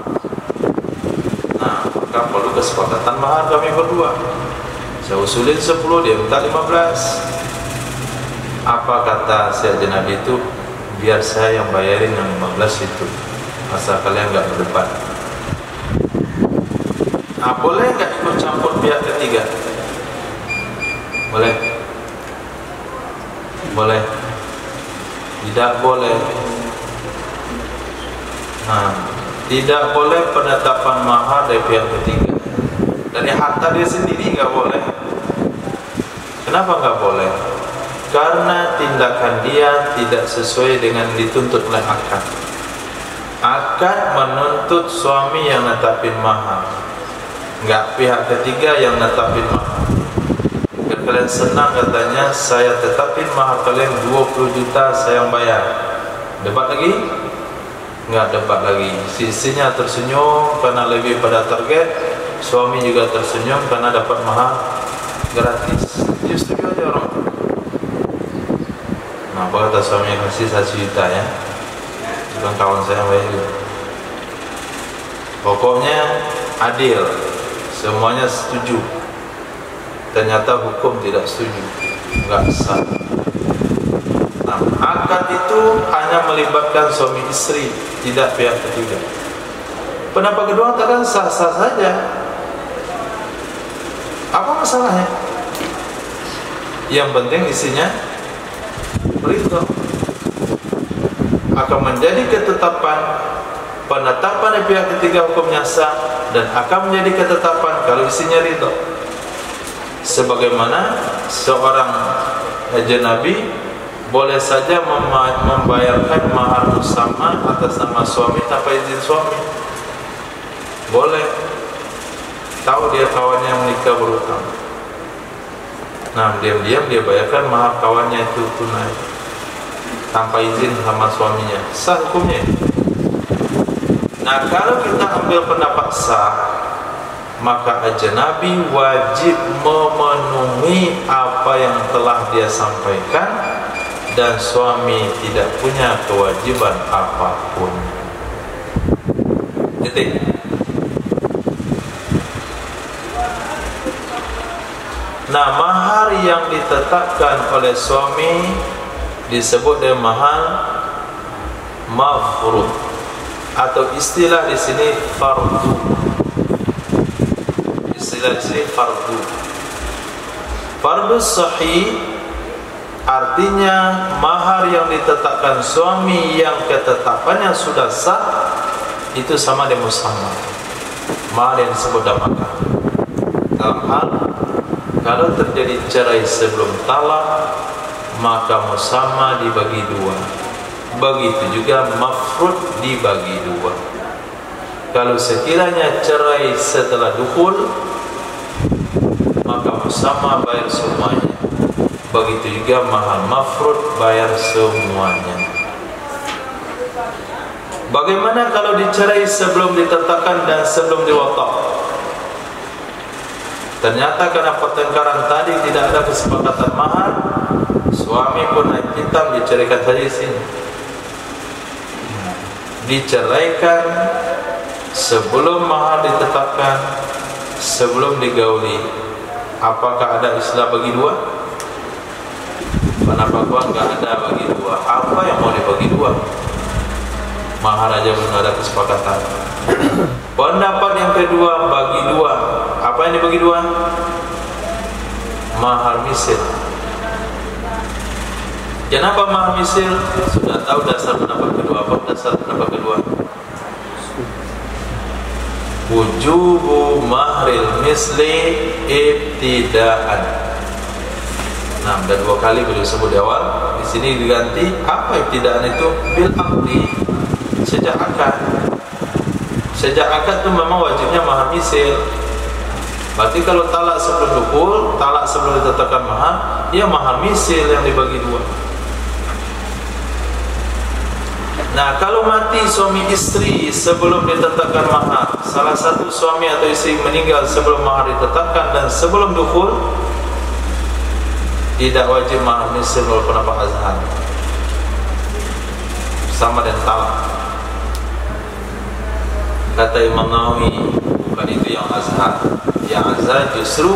Nah, maka perlu kesepakatan mahar kami berdua. Saya usulin 10, dia minta 15. Apa kata Syekh Nabi itu? Biar saya yang bayarin yang 15 itu, asal kalian nggak berdebat. Nah, boleh nggak ikut campur pihak ketiga? Boleh? Boleh? Tidak boleh. Nah, tidak boleh penetapan mahar dari pihak ketiga. Dari harta dia sendiri nggak boleh. Kenapa nggak boleh? Karena tindakan dia tidak sesuai dengan dituntut oleh akad. Akad menuntut suami yang netapin mahar, nggak pihak ketiga yang netapin mahar. kalian senang katanya saya tetapin mahar kalian 20 juta saya yang bayar. Debat lagi? Enggak debat lagi. Istrinya tersenyum karena lebih pada target, suami juga tersenyum karena dapat mahar gratis. Dia setuju aja orang. Nah, apa kata suami kasih 1 juta ya? Bukan kawan saya bayar juga. Pokoknya adil, semuanya setuju. Ternyata hukum tidak setuju, enggak sah. Nah, akad itu hanya melibatkan suami istri, tidak pihak ketiga. Pendapat kedua katakan sah-sah saja. Apa masalahnya? Yang penting istrinya ridho. Akan menjadi ketetapan, penetapan dari pihak ketiga hukumnya sah, dan akan menjadi ketetapan kalau istrinya ridho. Sebagaimana seorang ajnabi boleh saja membayarkan mahar musamma atas nama suami tanpa izin suami. Boleh. Tahu dia kawannya yang menikah berhutang. Nah, diam-diam dia bayarkan mahar kawannya itu tunai tanpa izin sama suaminya. Sah hukumnya. Nah, kalau kita ambil pendapat sah, maka ajnabi wajib memenuhi apa yang telah dia sampaikan, dan suami tidak punya kewajiban apapun. Titik. Nah, mahar yang ditetapkan oleh suami disebut dengan mahar mafruḍ, atau istilah di sini fardu. Istilah di sini fardu. Fardu sahih artinya mahar yang ditetapkan suami yang ketetapannya sudah sah itu sama dengan musamma. Mahar yang disebut damakan. Dalam hal kalau terjadi cerai sebelum talak, maka musamma dibagi 2. Begitu juga mafruḍ dibagi 2. Kalau sekiranya cerai setelah dukhul, maka musamma bayar semuanya. Begitu juga mahar mafruḍ bayar semuanya. Bagaimana kalau dicerai sebelum ditetapkan dan sebelum diwata'? Ternyata karena pertengkaran tadi tidak ada kesepakatan mahar, suami pun naik hitam diceraikan saja di sini. Diceraikan sebelum mahar ditetapkan, sebelum digauli. Apakah ada istilah bagi 2? Kenapa gua enggak ada bagi 2? Apa yang mau dibagi 2? Mahar aja belum ada kesepakatan. Pendapat yang kedua bagi 2. Apa yang dibagi 2? Mahar misil. Kenapa mahar misil? Sudah tahu dasar pendapat kedua. Apa dasar pendapat kedua? Wujubu mahril misli ibtidaan. Nah, dan 2 kali beliau sebut di awal. Di sini diganti apa ibtidaan itu? Bil aqdi, sejak akad. Sejak akad itu memang wajibnya mahar misil. Berarti kalau talak sebelum dukhul, talak sebelum ditetapkan mahar, ya mahar misil yang dibagi 2. Nah, kalau mati suami istri sebelum ditetapkan mahar, salah satu suami atau istri meninggal sebelum mahar ditetapkan dan sebelum dukhul, tidak wajib mahar misil walaupun apa azhar. Sama dengan talak. Kata Imam Nawawi, bukan itu yang azhar. Yang azhar justru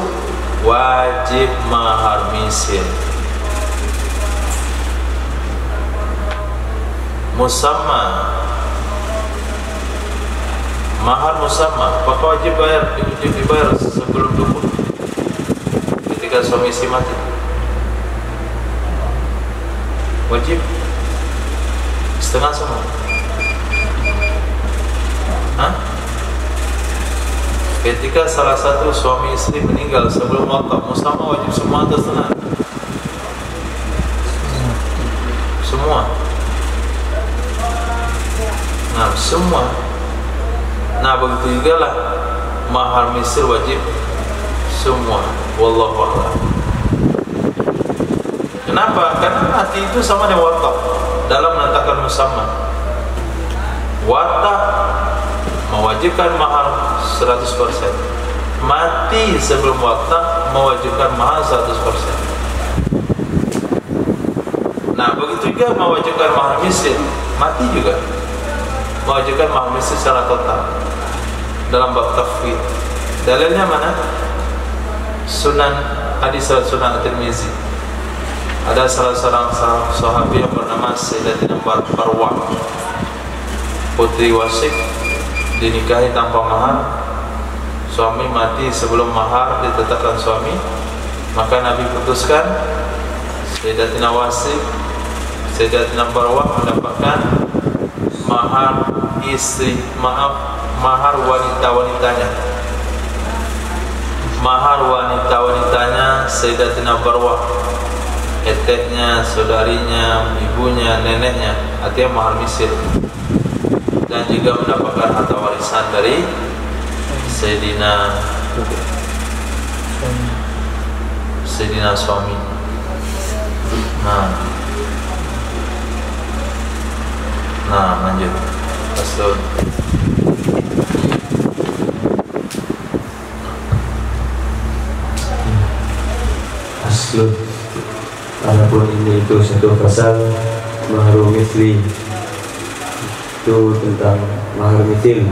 wajib mahar misil. Musamma, mahar musamma, apakah wajib bayar? Wajib dibayar sebelum dukhul ketika suami istri mati. Wajib setengah semua. Ketika salah satu suami istri meninggal sebelum waktu, musamma wajib semua atau setengah? Semua. Nah, semua. Nah, begitu juga lah mahar misil wajib semua. Wallahu a'lam. Kenapa? Karena mati itu sama dengan watak dalam menetapkan musamma. Watak mewajibkan mahar 100%. Mati sebelum watak mewajibkan mahar 100%. Nah, begitu juga mewajibkan mahar misl, mati juga mewajibkan mahar misl secara total dalam bab tafwid. Dalilnya mana? Sunan hadis Sunan At-Tirmizi. Ada salah seorang sahabi yang bernama Sayyidatina Barwah, putri Wasik, dinikahi tanpa mahar. Suami mati sebelum mahar ditetapkan suami, maka Nabi putuskan Sayyidatina Wasik, Sayyidatina Barwah mendapatkan mahar mahar wanita-wanitanya. Mahar wanita-wanitanya Sayyidatina Barwah, eteknya, saudarinya, ibunya, neneknya, artinya mahar misl. Dan juga mendapatkan harta warisan dari Sayyidina suami. Nah, lanjut. Faslun. Faslun. Adapun ini itu satu pasal mahar misli, itu tentang mahar misil.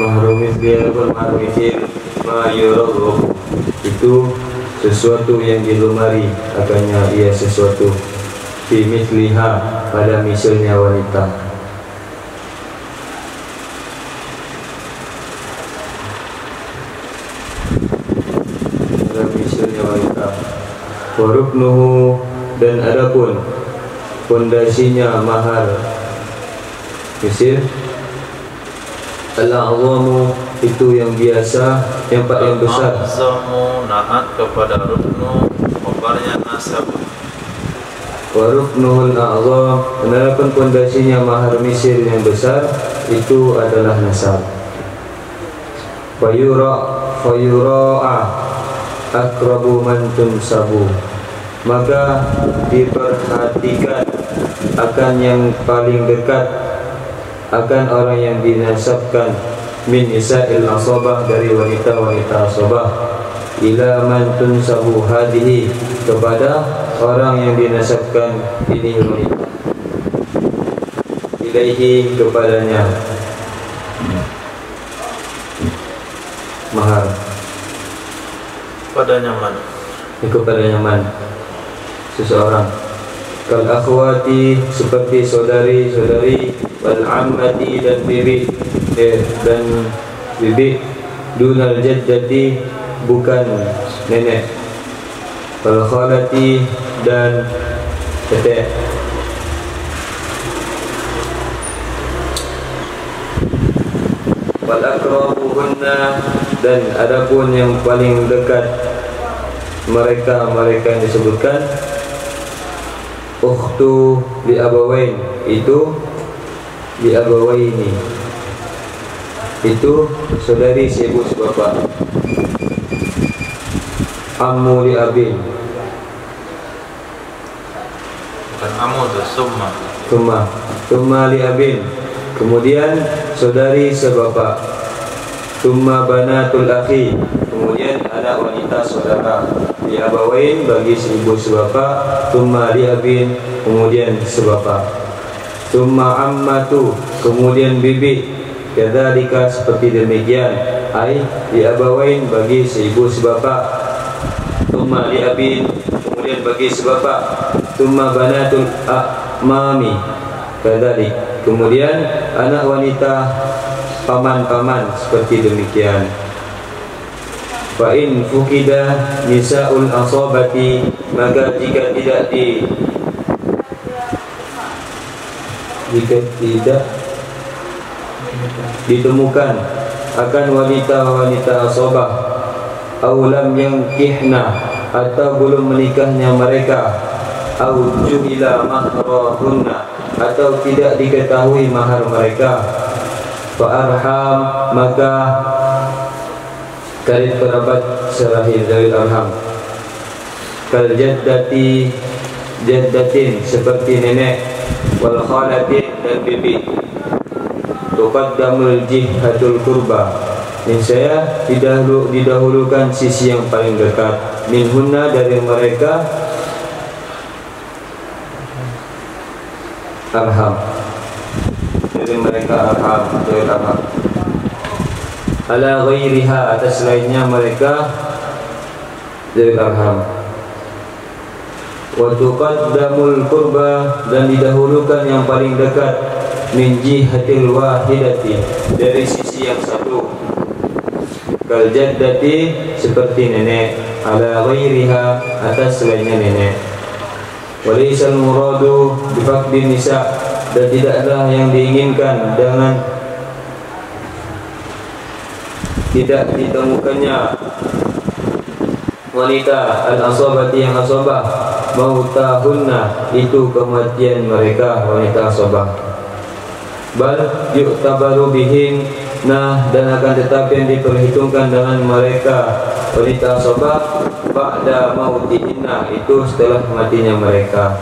Mahar misli ataupun mahar misil mayurul itu sesuatu yang dilumari, akannya ia sesuatu fi misliha pada misalnya wanita. Pada misalnya wanita. Waruknuhu, dan adapun pondasinya mahar misal al-a'zamu, itu yang biasa, yang besar. Al-a'zamu naat kepada ruknu, khabarnya nasab. Wa ruknuhul a'zam, adapun pondasinya mahar misal yang besar itu adalah nasab. Fayura'a akrabu man tunsabu, maka diperhatikan akan yang paling dekat, akan orang yang dinasabkan min nisa'il asabah, dari wanita-wanita asabah, ila man tunsabu hadihi, kepada orang yang dinasabkan ini wanita, ilaihi, kepadanya mahar, Kepadanya mana? kepadanya man seseorang. Kal akhwati, seperti saudari-saudari, wal ammati, dan bibi, dunal jaddati, bukan nenek, wal khalati, dan tete. Wal akrabuhunna, dan adapun yang paling dekat mereka yang disebutkan ukhtu li abawain, itu li abawaini, itu saudari seibu sebapa. Ammu li abin, Bukan amu itu Summa li abin, kemudian saudari sebapa. Summa banatul akhi, kemudian anak wanita saudara. Li abawain, bagi seibu sebapa. Summa li abin, kemudian sebapa. Summa ammatu, kemudian bibi. Kadzalika, seperti demikian. Ai li abawain, bagi seibu sebapa. Summa li abin, kemudian bagi sebapa. Summa banatul mami, kadzalik, kemudian anak wanita paman-paman, seperti demikian. Fa in fukida nisa'ul asabati, maka jika tidak ditemukan akan wanita-wanita asabah, au lam yankihna, atau belum menikahnya mereka, au juhila mahrahunna, atau tidak diketahui mahar mereka, fa arham, maka karib kerabat serahir dari arham, kal jaddati, jaddatin seperti nenek, wal khalatin dan bibi. Tuqaddamul jihatul qurba, niscaya didahulukan sisi yang paling dekat, minhunna dari mereka, arham, dari mereka arham, dari arham. Ala ghairiha, atas lainnya mereka dari arham. Wa tuqaddamul qurba, dan didahulukan yang paling dekat, min jihatil wahidati, dari sisi yang satu, kal jaddati seperti nenek, ala ghairiha, atas lainnya nenek. Walaisal muradu bifaqdin nisa, dan tidaklah yang diinginkan dengan tidak ditemukannya wanita al-asabati yang asabah, mautahunna, itu kematian mereka wanita asabah. Bal yu'tabaru bihin, nah, dan akan tetapi yang diperhitungkan dengan mereka wanita asabah ba'da mautihinna, itu setelah matinya mereka.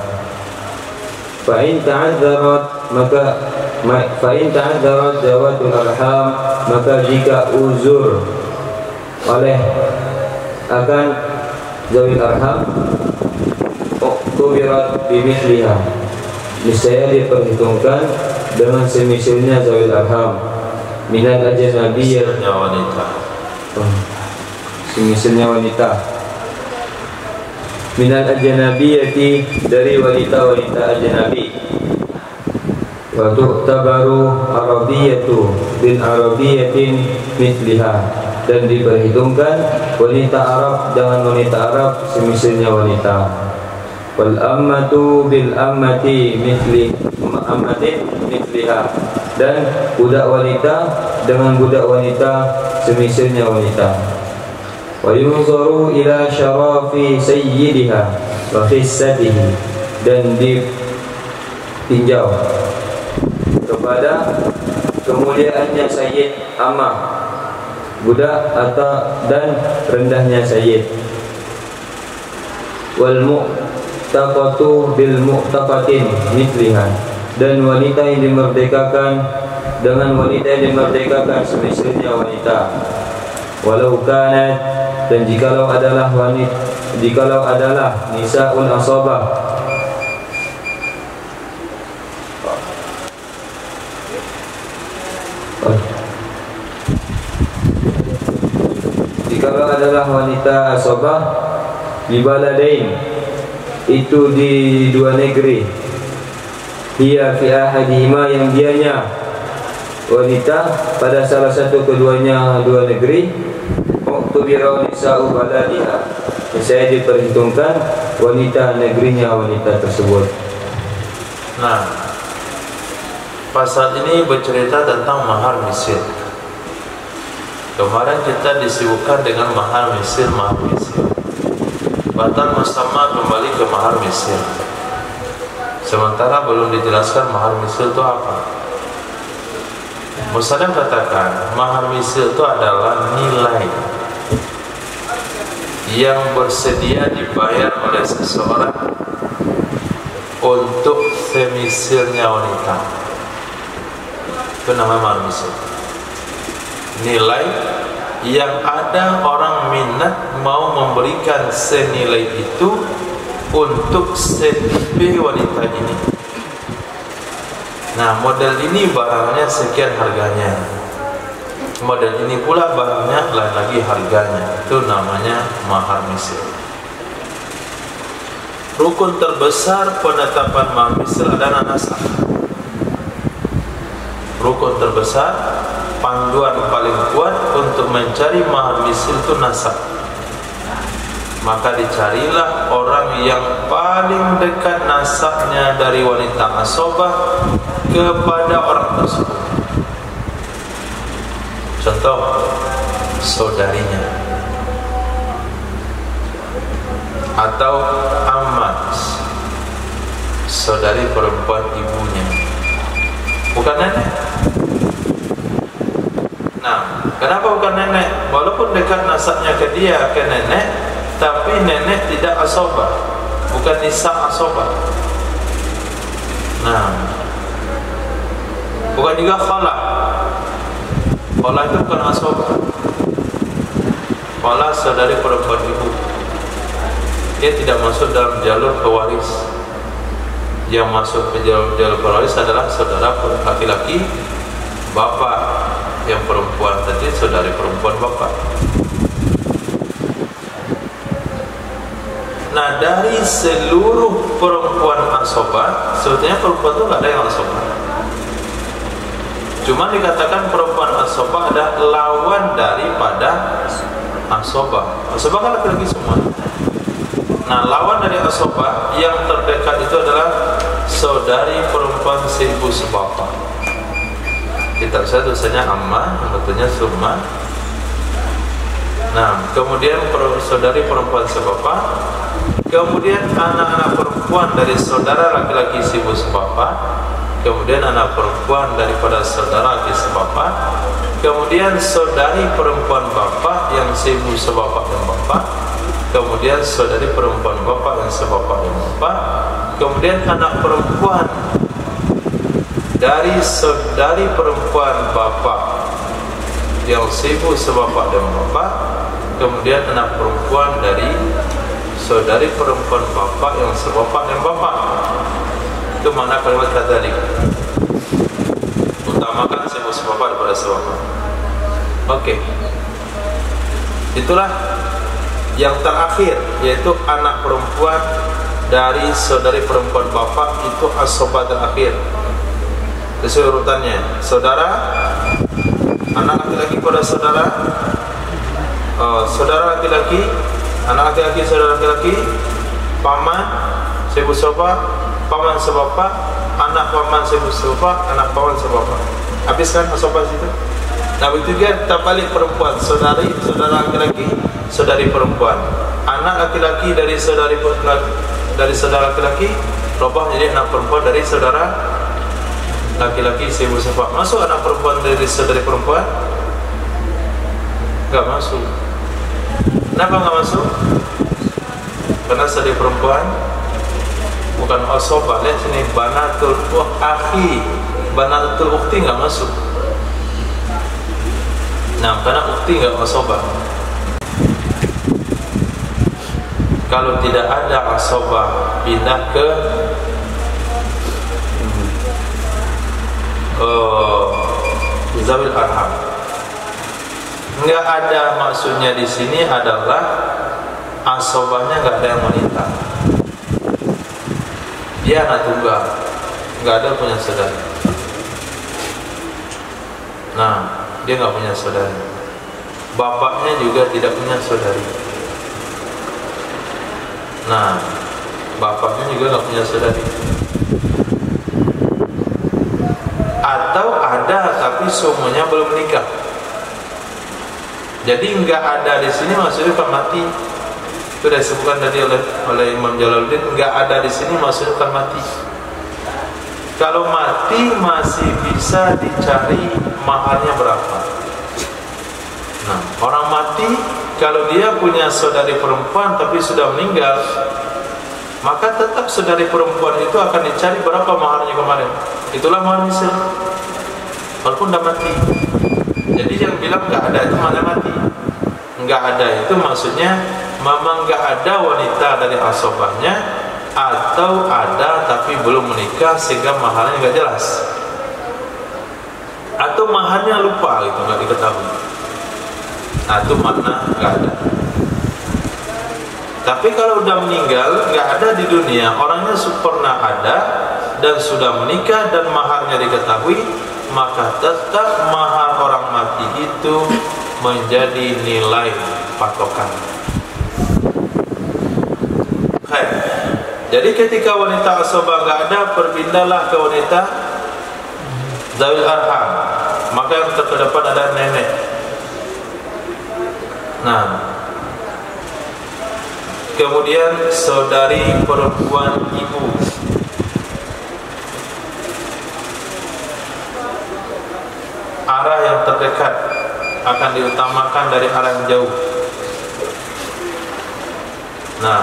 Fa'in ta'adzarat, fa'in ta'adzarat zawatul arham, maka jika uzur oleh akan zawil arham, uktubirat bimithliha, niscaya diperhitungkan dengan semisalnya zawil arham, minal ajnabiyyah, wanita, semisalnya wanita, minal ajnabiyyati, dari wanita-wanita ajnabi. Wa tu'tabaru arabiyatu bin arabiyatin mithliha, dan diperhitungkan wanita Arab dengan wanita Arab semisalnya wanita. Wal ammatu bil ammati mithli ammatin mithliha, dan budak wanita dengan budak wanita semisalnya wanita. Wa yunzaru ila syarafi sayyidiha wa khissatihi, dan ditinjau kepada kemuliaannya sayyid amah budak atau dan rendahnya sayyid. Wal mu'taqatu bil mu'taqatin mithliha, dan wanita yang dimerdekakan dengan wanita yang dimerdekakan semisalnya wanita. Walau kanat, dan jikalau adalah nisaul asabah, jikalau adalah wanita asabah di baladain, itu di dua negeri, hiya fi ahadihima, yang dianya wanita pada salah satu keduanya dua negeri, uktubira nisa'u baladiha, saya diperhitungkan wanita negerinya wanita tersebut. Nah, pasal ini bercerita tentang mahar misil. Kemarin kita disibukkan dengan mahar misil. Batal musamma kembali ke mahar misil. Sementara belum dijelaskan mahar misil itu apa. Muslim katakan mahar misil itu adalah nilai yang bersedia dibayar oleh seseorang untuk semisilnya wanita. Itu namanya mahar misil. Nilai yang ada orang minat mau memberikan senilai itu untuk setipe wanita ini. Nah, model ini barangnya sekian harganya, model ini pula barangnya lain lagi harganya. Itu namanya mahar misil. Rukun terbesar penetapan mahar misil adalah nasab. Rukun terbesar, panduan paling kuat untuk mencari mahar misil itu nasab. Maka dicarilah orang yang paling dekat nasabnya dari wanita asabah kepada orang tersebut. Contoh, saudarinya atau amat, saudari perempuan ibunya, bukan nenek. Nah, kenapa bukan nenek? Walaupun dekat nasabnya ke dia, ke nenek, tapi nenek tidak asabah. bukan nisa asobah. Nah, bukan juga khala. Khala itu bukan asobah. Khala saudari perempuan ibu. Dia tidak masuk dalam jalur pewaris. Yang masuk ke jalur pewaris adalah saudara laki-laki bapak, yang perempuan tadi saudari perempuan bapak. Nah, dari seluruh perempuan asobah, sebetulnya perempuan itu nggak ada yang asobah. Cuma dikatakan perempuan asobah ada lawan daripada asobah. Asobah kan laki-laki semua. Nah, lawan dari asobah yang terdekat itu adalah saudari perempuan seibu sebapa. Kitab saya tulisannya amma, betulnya summa. Nah, kemudian saudari perempuan sebapa, kemudian anak-anak perempuan dari saudara laki-laki seibu sebapa, kemudian anak perempuan daripada saudara laki sebapa, kemudian saudari perempuan bapak yang seibu sebapa dan bapak, kemudian saudari perempuan bapak yang sebapak dan bapak, kemudian anak perempuan dari saudari perempuan bapak yang seibu sebapak dan bapak, kemudian anak perempuan dari saudari perempuan bapak yang sebapak dan bapak. Itu mana kalimat kadzalik. Utamakan seibu sebapak daripada sebapak. Oke. Itulah yang terakhir, yaitu anak perempuan dari saudari perempuan bapak, itu asobah terakhir. Sesuai urutannya, saudara, anak laki-laki pada saudara, saudara laki-laki, anak laki-laki, saudara laki-laki, paman, seibu sebapak, paman sebapak, anak paman seibu sebapak, anak paman sebapak. Habiskan asobah situ. Nah, begitu juga kita balik perempuan, saudari, saudara laki-laki, saudari perempuan, anak laki-laki dari saudara laki-laki, robah jadi anak perempuan dari saudara laki-laki seibu sebapak. Masuk anak perempuan dari saudari perempuan? Enggak masuk. Kenapa enggak masuk? Karena saudari perempuan bukan asobah. Lihat sini, banatul akhi, banatul ukhti enggak masuk. Nah, karena ukhti enggak asobah. Kalau tidak ada asobah, pindah ke zawil arham. Enggak ada, maksudnya di sini adalah asobahnya enggak ada yang wanita. Dia anak tunggal, enggak ada punya saudara. Nah, dia enggak punya saudara. Bapaknya juga tidak punya saudari. Nah, bapaknya juga nggak punya saudari. Atau ada tapi semuanya belum menikah. Jadi nggak ada di sini maksudnya kan mati. Itu sudah disebutkan tadi oleh Imam Jalaluddin, nggak ada di sini maksudnya kan mati. Kalau mati masih bisa dicari mahalnya berapa. Nah, orang mati kalau dia punya saudari perempuan tapi sudah meninggal, maka tetap saudari perempuan itu akan dicari berapa maharnya kemarin. Itulah mahar misal, walaupun sudah mati. Jadi yang bilang nggak ada itu mana mati. Nggak ada itu maksudnya memang nggak ada wanita dari asobahnya, atau ada tapi belum menikah sehingga maharnya nggak jelas, atau maharnya lupa gitu, nggak diketahui. Nah, itu makna nggak ada. Tapi kalau udah meninggal, nggak ada di dunia, orangnya pernah ada dan sudah menikah dan maharnya diketahui, maka tetap mahar orang mati itu menjadi nilai patokan. Hai. Jadi ketika wanita asobah nggak ada, berpindahlah ke wanita zawil arham. Maka yang terdepan ada nenek. Nah, kemudian saudari perempuan ibu. Arah yang terdekat akan diutamakan dari arah yang jauh. Nah,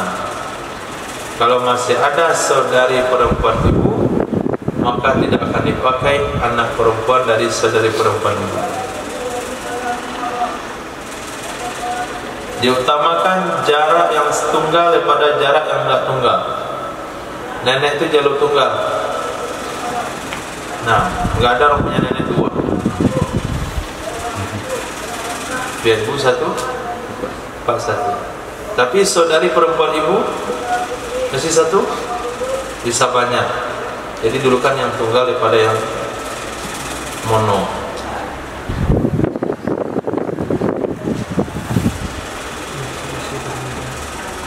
Kalau masih ada saudari perempuan ibu, maka tidak akan dipakai anak perempuan dari saudari perempuan ibu. Diutamakan jarak yang tunggal daripada jarak yang tidak tunggal. Nenek itu jalur tunggal. Nah, nggak ada orang punya nenek tua. Biar ibu satu, pak satu. Tapi saudari perempuan ibu masih satu, bisa banyak. Jadi dulu kan yang tunggal daripada yang mono.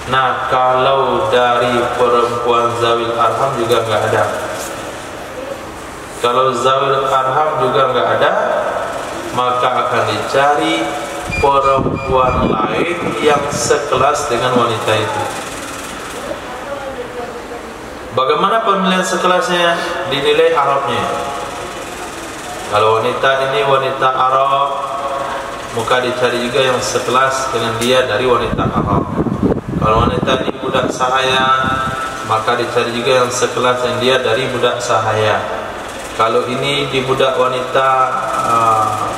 Nah, kalau dari perempuan zawil arham juga nggak ada. Kalau zawil arham juga nggak ada, maka akan dicari perempuan lain yang sekelas dengan wanita itu. Bagaimana penilaian sekelasnya? Dinilai Arabnya. Kalau wanita ini wanita Arab, maka dicari juga yang sekelas dengan dia dari wanita Arab. Kalau wanita ini budak sahaya, maka dicari juga yang sekelas dengan dia dari budak sahaya. Kalau ini di budak wanita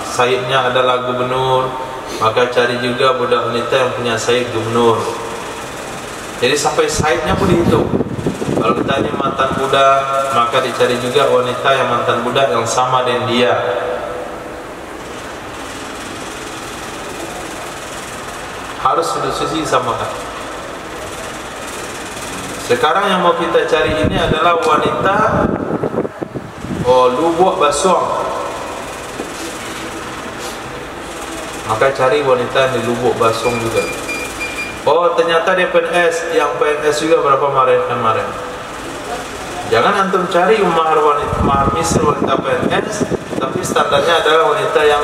sayyidnya adalah gubernur, maka cari juga budak wanita yang punya sayyid gubernur. Jadi sampai sayyidnya pun dihitung. Kalau kita ini mantan budak, maka dicari juga wanita yang mantan budak yang sama dengan dia. Harus sudut sisi samakan. Sekarang yang mau kita cari ini adalah wanita Lubuk Basong. Maka cari wanita di Lubuk Basong juga. Oh, ternyata dia PNS. Yang PNS juga berapa kemarin. Jangan antum cari mahar misal wanita PNS, tapi standarnya adalah wanita yang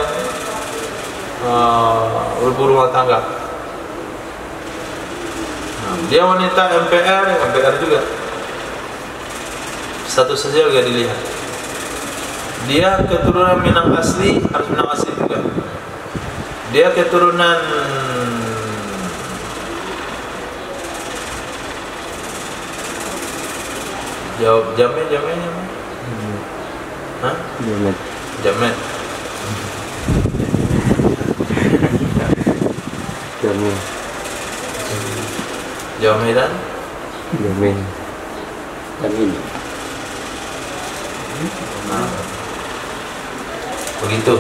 berumah tangga. Dia wanita MPR juga. Satu saja juga dilihat. Dia keturunan Minang asli, harus Minang asli juga. Dia keturunan jawab Jamet. Hah? Jamet. Jawa Medan. Nah, begitu.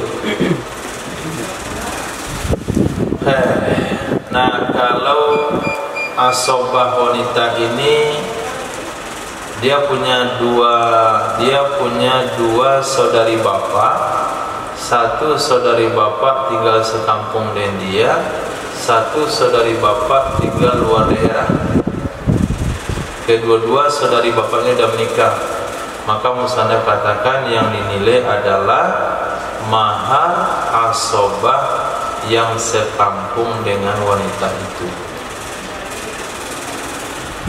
Nah, kalau asobah wanita ini dia punya dua saudari bapak. Satu saudari bapak tinggal sekampung dengan dia, satu saudari bapak tinggal luar daerah. Kedua-dua saudari bapaknya sudah menikah. Maka musannaf katakan yang dinilai adalah mahar asobah yang sekampung dengan wanita itu.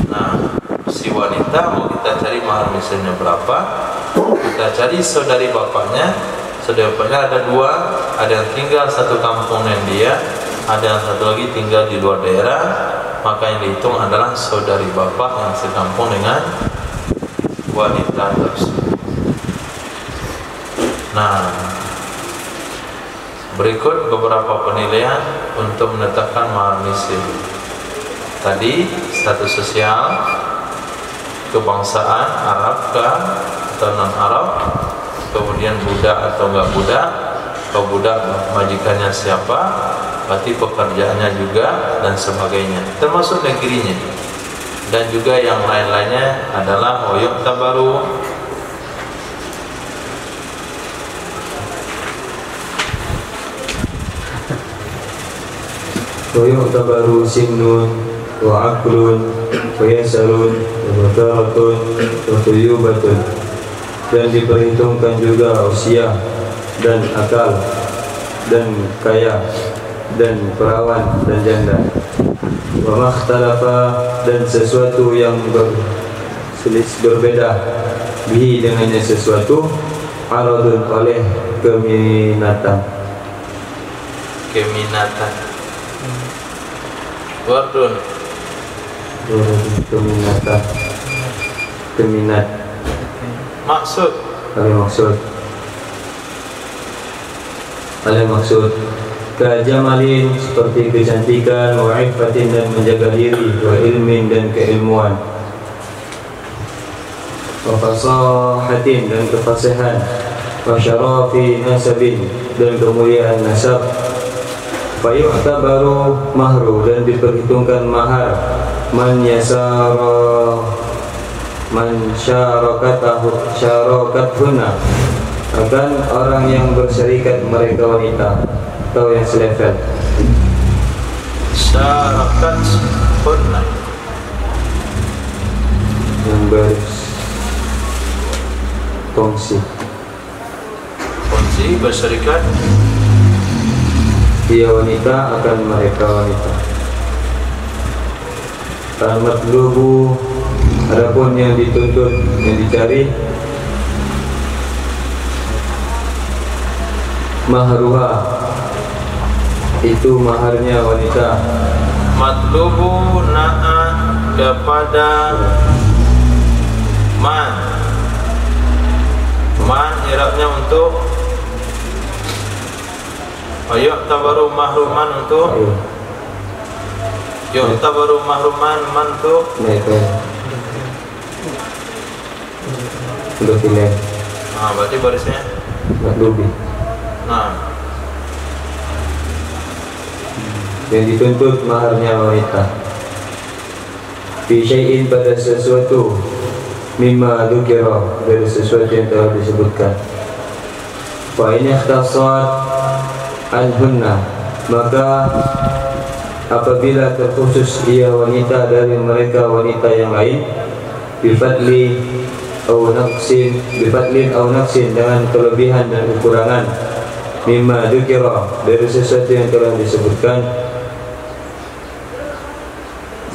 Nah, si wanita mau kita cari mahar misalnya berapa, kita cari saudari bapaknya. Saudari bapaknya ada dua, ada yang tinggal satu kampung dengan dia, ada yang satu lagi tinggal di luar daerah. Maka yang dihitung adalah saudari bapak yang sekampung dengan wanita tersebut. Nah, berikut beberapa penilaian untuk menetapkan mahar misil. Tadi status sosial, kebangsaan Arabkah atau non Arab, kemudian budak atau enggak budak, kalau budak majikannya siapa, berarti pekerjaannya juga dan sebagainya, termasuk negerinya. Dan juga yang lain-lainnya adalah oyuk tabaru, sinnun wa aklun wa yasarun wa bataratun wa tuyubatun, dan diperhitungkan juga usia dan akal dan kaya dan perawan dan janda. Wa makhtalafa, dan sesuatu yang berbeda bihi dengannya sesuatu, aradun oleh keminatan. Wardun Keminat Maksud Al-maksud Kajamalin seperti kecantikan, wa ifatin dan menjaga diri, wa ilmin dan keilmuan, wa fasahatin dan kefasihan, wa syarafi nasabin dan kemuliaan nasab. Fa yu'tabaru mahru dan diperhitungkan mahar man syarakathunna akan orang yang berserikat mereka wanita atau yang selevel. Syarakathunna yang berkongsi berserikat dia wanita akan mereka wanita. Al-matlubu adapun yang dituntut, yang dicari, mahruha itu maharnya wanita. Matlubu na'at kepada man irabnya untuk yu'tabaru mahruman untuk yu'tabaru mahruman man untuk udah pilih. Berarti barisnya Matlubi. Yang dituntut maharnya wanita. Fi syai'in pada sesuatu, mimma dzukira dari sesuatu yang telah disebutkan. Wa in ikhtasat anhunna maka apabila terkhusus ia wanita dari mereka wanita yang lain, bifadlin au naqsin dengan kelebihan dan kekurangan, mimma dzukira dari sesuatu yang telah disebutkan,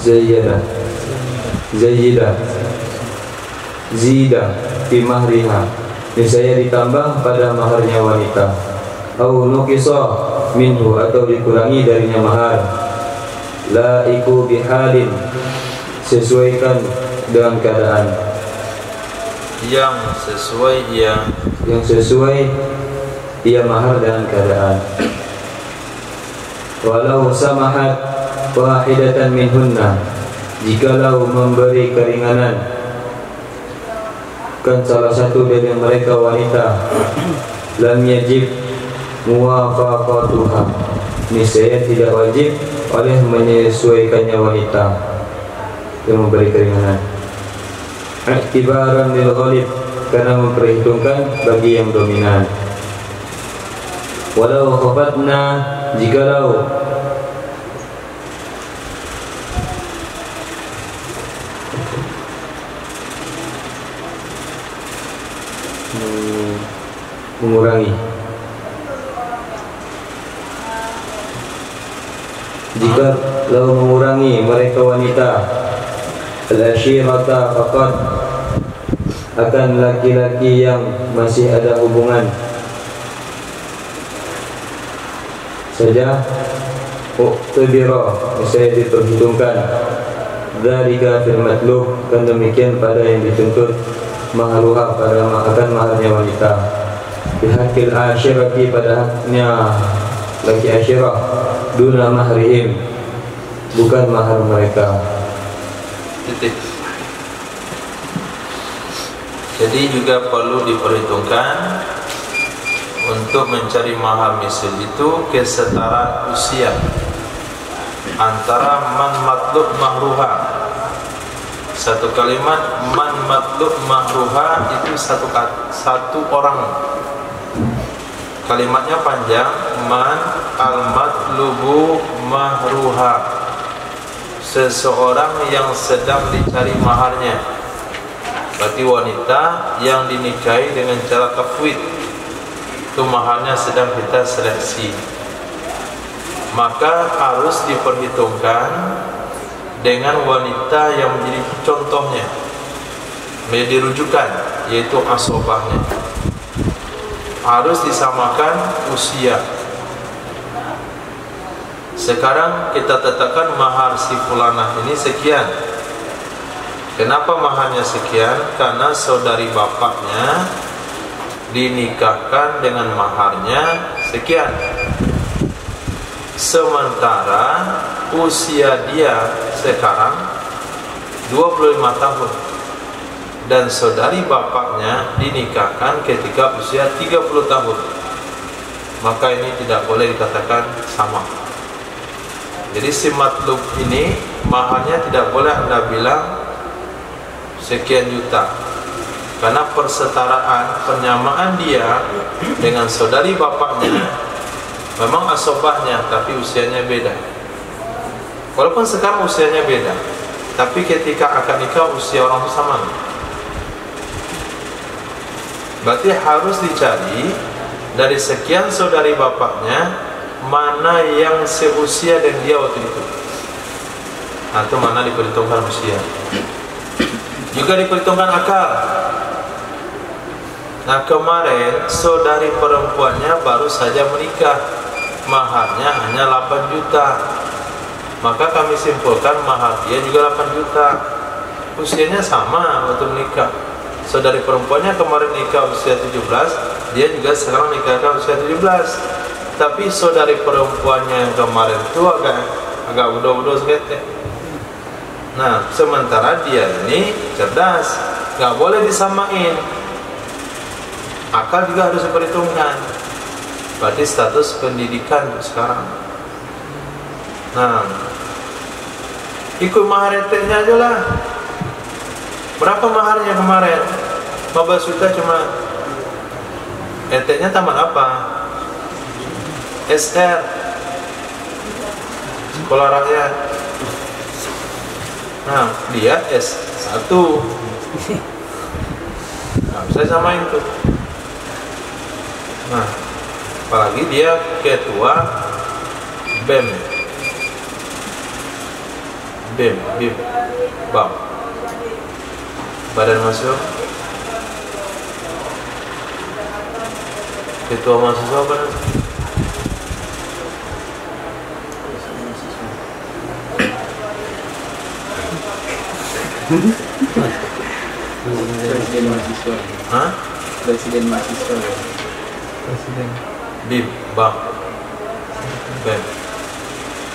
zida fi mahriha niscaya ditambah pada maharnya wanita, au nuqisa minhu atau dikurangi darinya mahar, laiku bihalin sesuaikan dengan keadaan, yang sesuai ia mahar dengan keadaan. Walau samahat wahidatan minhunna jikalau memberi keringanan kan salah satu dari mereka wanita, lam yajib muwafaqatuha niscaya tidak wajib oleh menyesuaikannya wanita yang memberi keringanan. Iktibaran lil ghalib karena memperhitungkan bagi yang dominan. Walau khafatna jikalau mengurangi, jika lalu mengurangi mereka wanita al-ashirata faqat akan laki-laki yang masih ada hubungan saja, uqtibira saya diperhitungkan dzalika fil matlub kan demikian pada yang dituntut, mahruha pada akan maharnya wanita, bihaqil asyirati pada haknya laki asyirah, duna mahrihim bukan mahar mereka. Titik. Jadi juga perlu diperhitungkan untuk mencari mahar misil itu kesetaraan usia antara man matlub mahruha. Satu kalimat man matlub mahruha itu satu orang. Kalimatnya panjang, man al matlubu mahruha, seseorang yang sedang dicari maharnya. Berarti wanita yang dinikahi dengan cara tafwid, itu maharnya sedang kita seleksi. Maka harus diperhitungkan dengan wanita yang menjadi contohnya, menjadi rujukan, yaitu asobahnya. Harus disamakan usia. Sekarang kita tetapkan mahar si fulanah ini sekian, Kenapa maharnya sekian? Karena saudari bapaknya dinikahkan dengan maharnya sekian. Sementara usia dia sekarang 25 tahun dan saudari bapaknya dinikahkan ketika usia 30 tahun. Maka ini tidak boleh dikatakan sama. Jadi si matlub ini maharnya tidak boleh Anda bilang sekian juta, karena persetaraan, penyamaan dia dengan saudari bapaknya memang asobahnya, tapi usianya beda. Walaupun sekarang usianya beda, tapi ketika akan nikah usia orang itu sama. Berarti harus dicari dari sekian saudari bapaknya mana yang seusia dengan dia waktu itu, atau mana diperhitungkan usia. Juga diperhitungkan akal. Nah, kemarin saudari perempuannya baru saja menikah, maharnya hanya 8 juta. Maka kami simpulkan mahar dia juga 8 juta. Usianya sama waktu menikah. Saudari perempuannya kemarin nikah usia 17, dia juga sekarang nikahkan usia 17. Tapi saudari perempuannya yang kemarin itu agak udah sedikit. Nah, sementara dia ini cerdas, nggak boleh disamain. Akal juga harus diperhitungkan. Berarti status pendidikan sekarang. Nah, ikut mahar ET-nya aja lah. Berapa maharnya kemarin? 15 juta cuma. ET-nya tamat apa? SR, sekolah rakyat. Nah, dia S1. Nah, bisa samain tuh. Nah, apalagi dia ketua BEM, BAM, Badan Mahasiswa. Ketua mahasiswa apa? Presiden mahasiswa. Hah? Presiden mahasiswa. Presiden. BIM, BAM, BEM.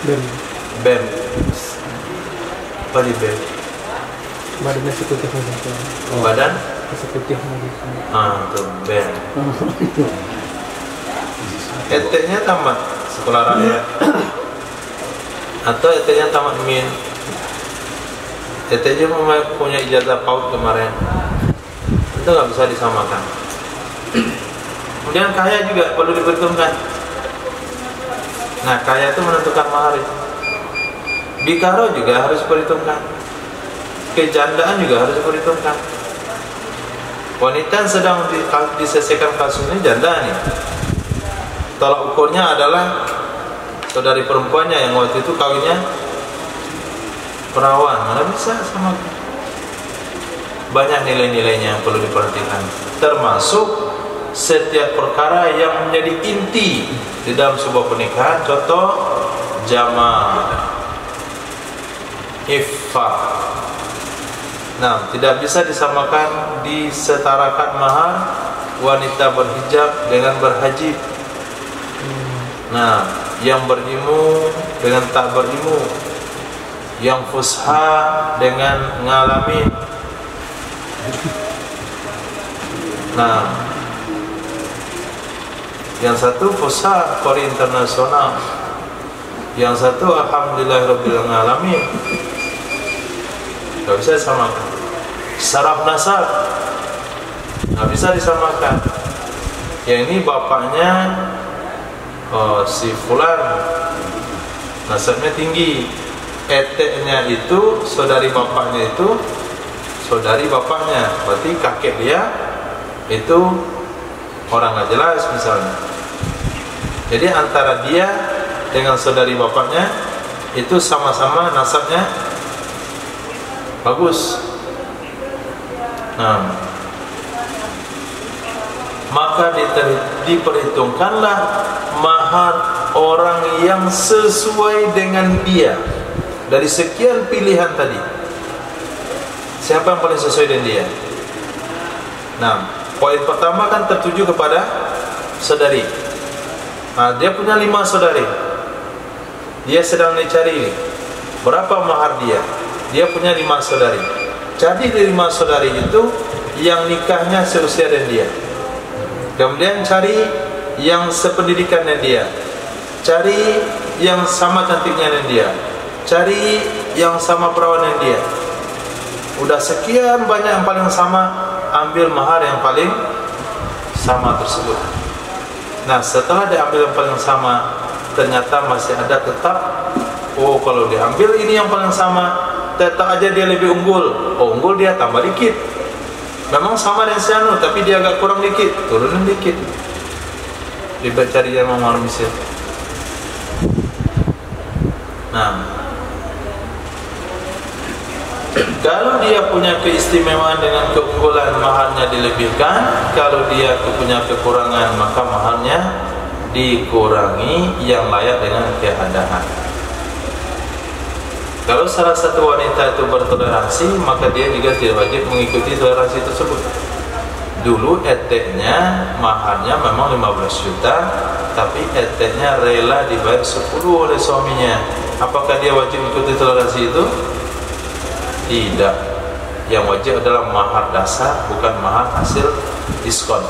BEM. BEM. Apa di BEM? Badan Eksekutif Mahasiswa. Badan? Eksekutif Mahasiswa. Tuh BEM. ET-nya tamat sekolah rakyat atau ET-nya tamat MIN. ET-nya punya ijazah PAUD kemarin. Itu nggak bisa disamakan. Kemudian kaya juga perlu diperhitungkan. Nah, kaya itu menentukan mahar. Bikaro juga harus diperhitungkan. Kejandaan juga harus diperhitungkan. Wanita yang sedang diselesaikan kasus ini janda nih. Tolak ukurnya adalah saudari perempuannya yang waktu itu kawinnya perawan. Mana bisa sama. Banyak nilai-nilainya yang perlu diperhatikan. Termasuk setiap perkara yang menjadi inti di dalam sebuah pernikahan. Contoh jamal, iffah. Nah, tidak bisa disamakan, disetarakan mahar wanita berhijab dengan berhajib. Nah, yang berilmu dengan tak berilmu, yang fusha dengan ngalamin. Nah, yang satu fusha Kori internasional, yang satu alhamdulillahirabbil alamin. Gak bisa disamakan. Saraf nasab gak bisa disamakan. Yang ini bapaknya si fulan nasabnya tinggi, ET-nya itu saudari bapaknya itu saudari bapaknya, berarti kakek dia itu orang gak jelas misalnya. Jadi antara dia dengan saudari bapaknya itu sama-sama nasabnya bagus. Nah, maka diperhitungkanlah mahar orang yang sesuai dengan dia dari sekian pilihan tadi. siapa yang paling sesuai dengan dia. Nah, poin pertama kan tertuju kepada saudari. Nah, dia punya 5 saudari. Dia sedang dicari berapa mahar dia. Dia punya 5 saudari. Jadi dari 5 saudari itu yang nikahnya seusia dengan dia. Kemudian cari yang sependidikan dengan dia. Cari yang sama cantiknya dengan dia. Cari yang sama perawan dengan dia. Udah sekian banyak yang paling sama, ambil mahar yang paling sama tersebut. Nah, setelah diambil yang paling sama, ternyata masih ada tetap, oh kalau diambil ini yang paling sama, tetap aja dia lebih unggul. Oh, unggul dia tambah dikit. Memang sama dengan si anu, tapi dia agak kurang dikit, turunin dikit. Dicari yang mahar misil. Nah, kalau dia punya keistimewaan dengan keunggulan, maharnya dilebihkan. Kalau dia punya kekurangan, maka maharnya dikurangi yang layak dengan keadaan. Kalau salah satu wanita itu bertoleransi, maka dia juga tidak wajib mengikuti toleransi tersebut. Dulu eteknya maharnya memang 15 juta, tapi eteknya rela dibayar 10 oleh suaminya. Apakah dia wajib mengikuti toleransi itu? Tidak. Yang wajib adalah mahar dasar, bukan mahar hasil diskon.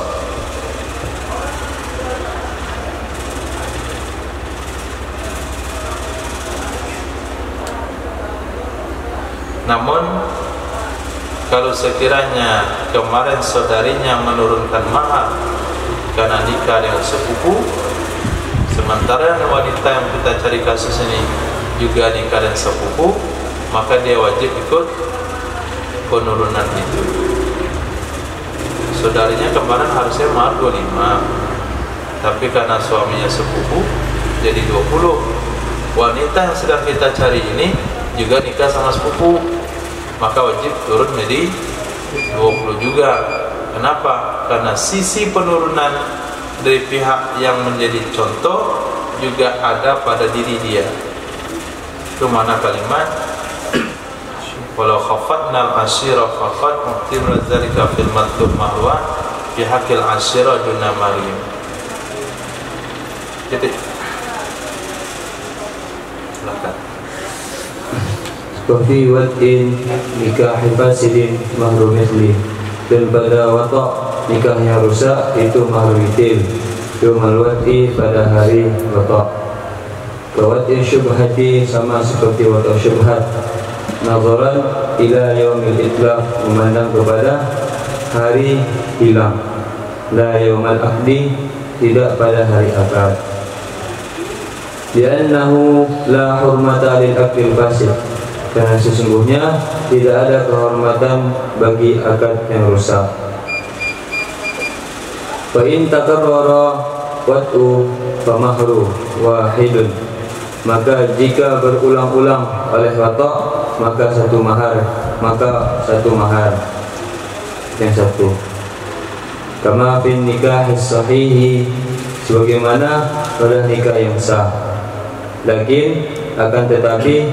Namun kalau sekiranya kemarin saudarinya menurunkan mahar karena nikah dengan sepupu, sementara wanita yang kita cari kasus ini juga nikah dengan sepupu, maka dia wajib ikut penurunan itu. Saudarinya kemarin harusnya mahar 25, tapi karena suaminya sepupu jadi 20. Wanita yang sedang kita cari ini juga nikah sama sepupu, maka wajib turun menjadi 20 juga. Kenapa? Karena sisi penurunan dari pihak yang menjadi contoh juga ada pada diri dia. Itu mana kalimat walau khafatna al-ashira khafat muhtimra zalika fil matlub mahwa fi haqqil ashira duna marim. Jadi silakan. Wafi wad'in nikah fasidin mahru mithli, dan pada watak nikah yang rusak itu mahru witil. Yumal wad'i pada hari watak. Wad'i syubhati sama seperti watak syubhat. Nazaran ila yaumil itlaq, memandang kepada hari hilang. La yaumal aqdi, tidak pada hari akad. Li'annahu la hurmata lil aqdil fasid, karena sesungguhnya tidak ada kehormatan bagi akad yang rusak. Fa in takarrara wat'u fa mahru wahidun, maka jika berulang-ulang oleh watak, maka satu mahar yang satu. Kama fin nikah sahihi, sebagaimana pada nikah yang sah. Lakin akan tetapi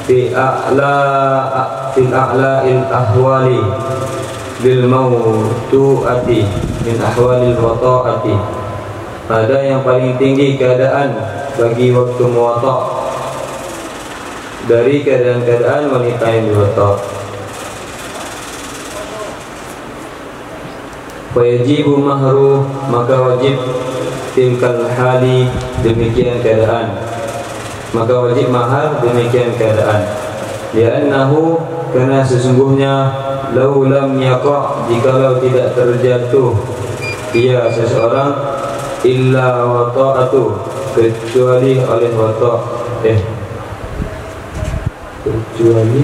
fil a'la'il ahwali bil mawtu'ati min ahwalil wata'ati, pada yang paling tinggi keadaan bagi waktu muwatta' dari keadaan-keadaan wanita yang diwatta'. Wajibu mahru, maka wajib tilkal hali, demikian keadaan, maka wajib mahar demikian keadaan. Li'annahu, karena sesungguhnya law lam yaqa', jikalau tidak terjatuh ia seseorang illa wata'atu, kecuali oleh wata', kecuali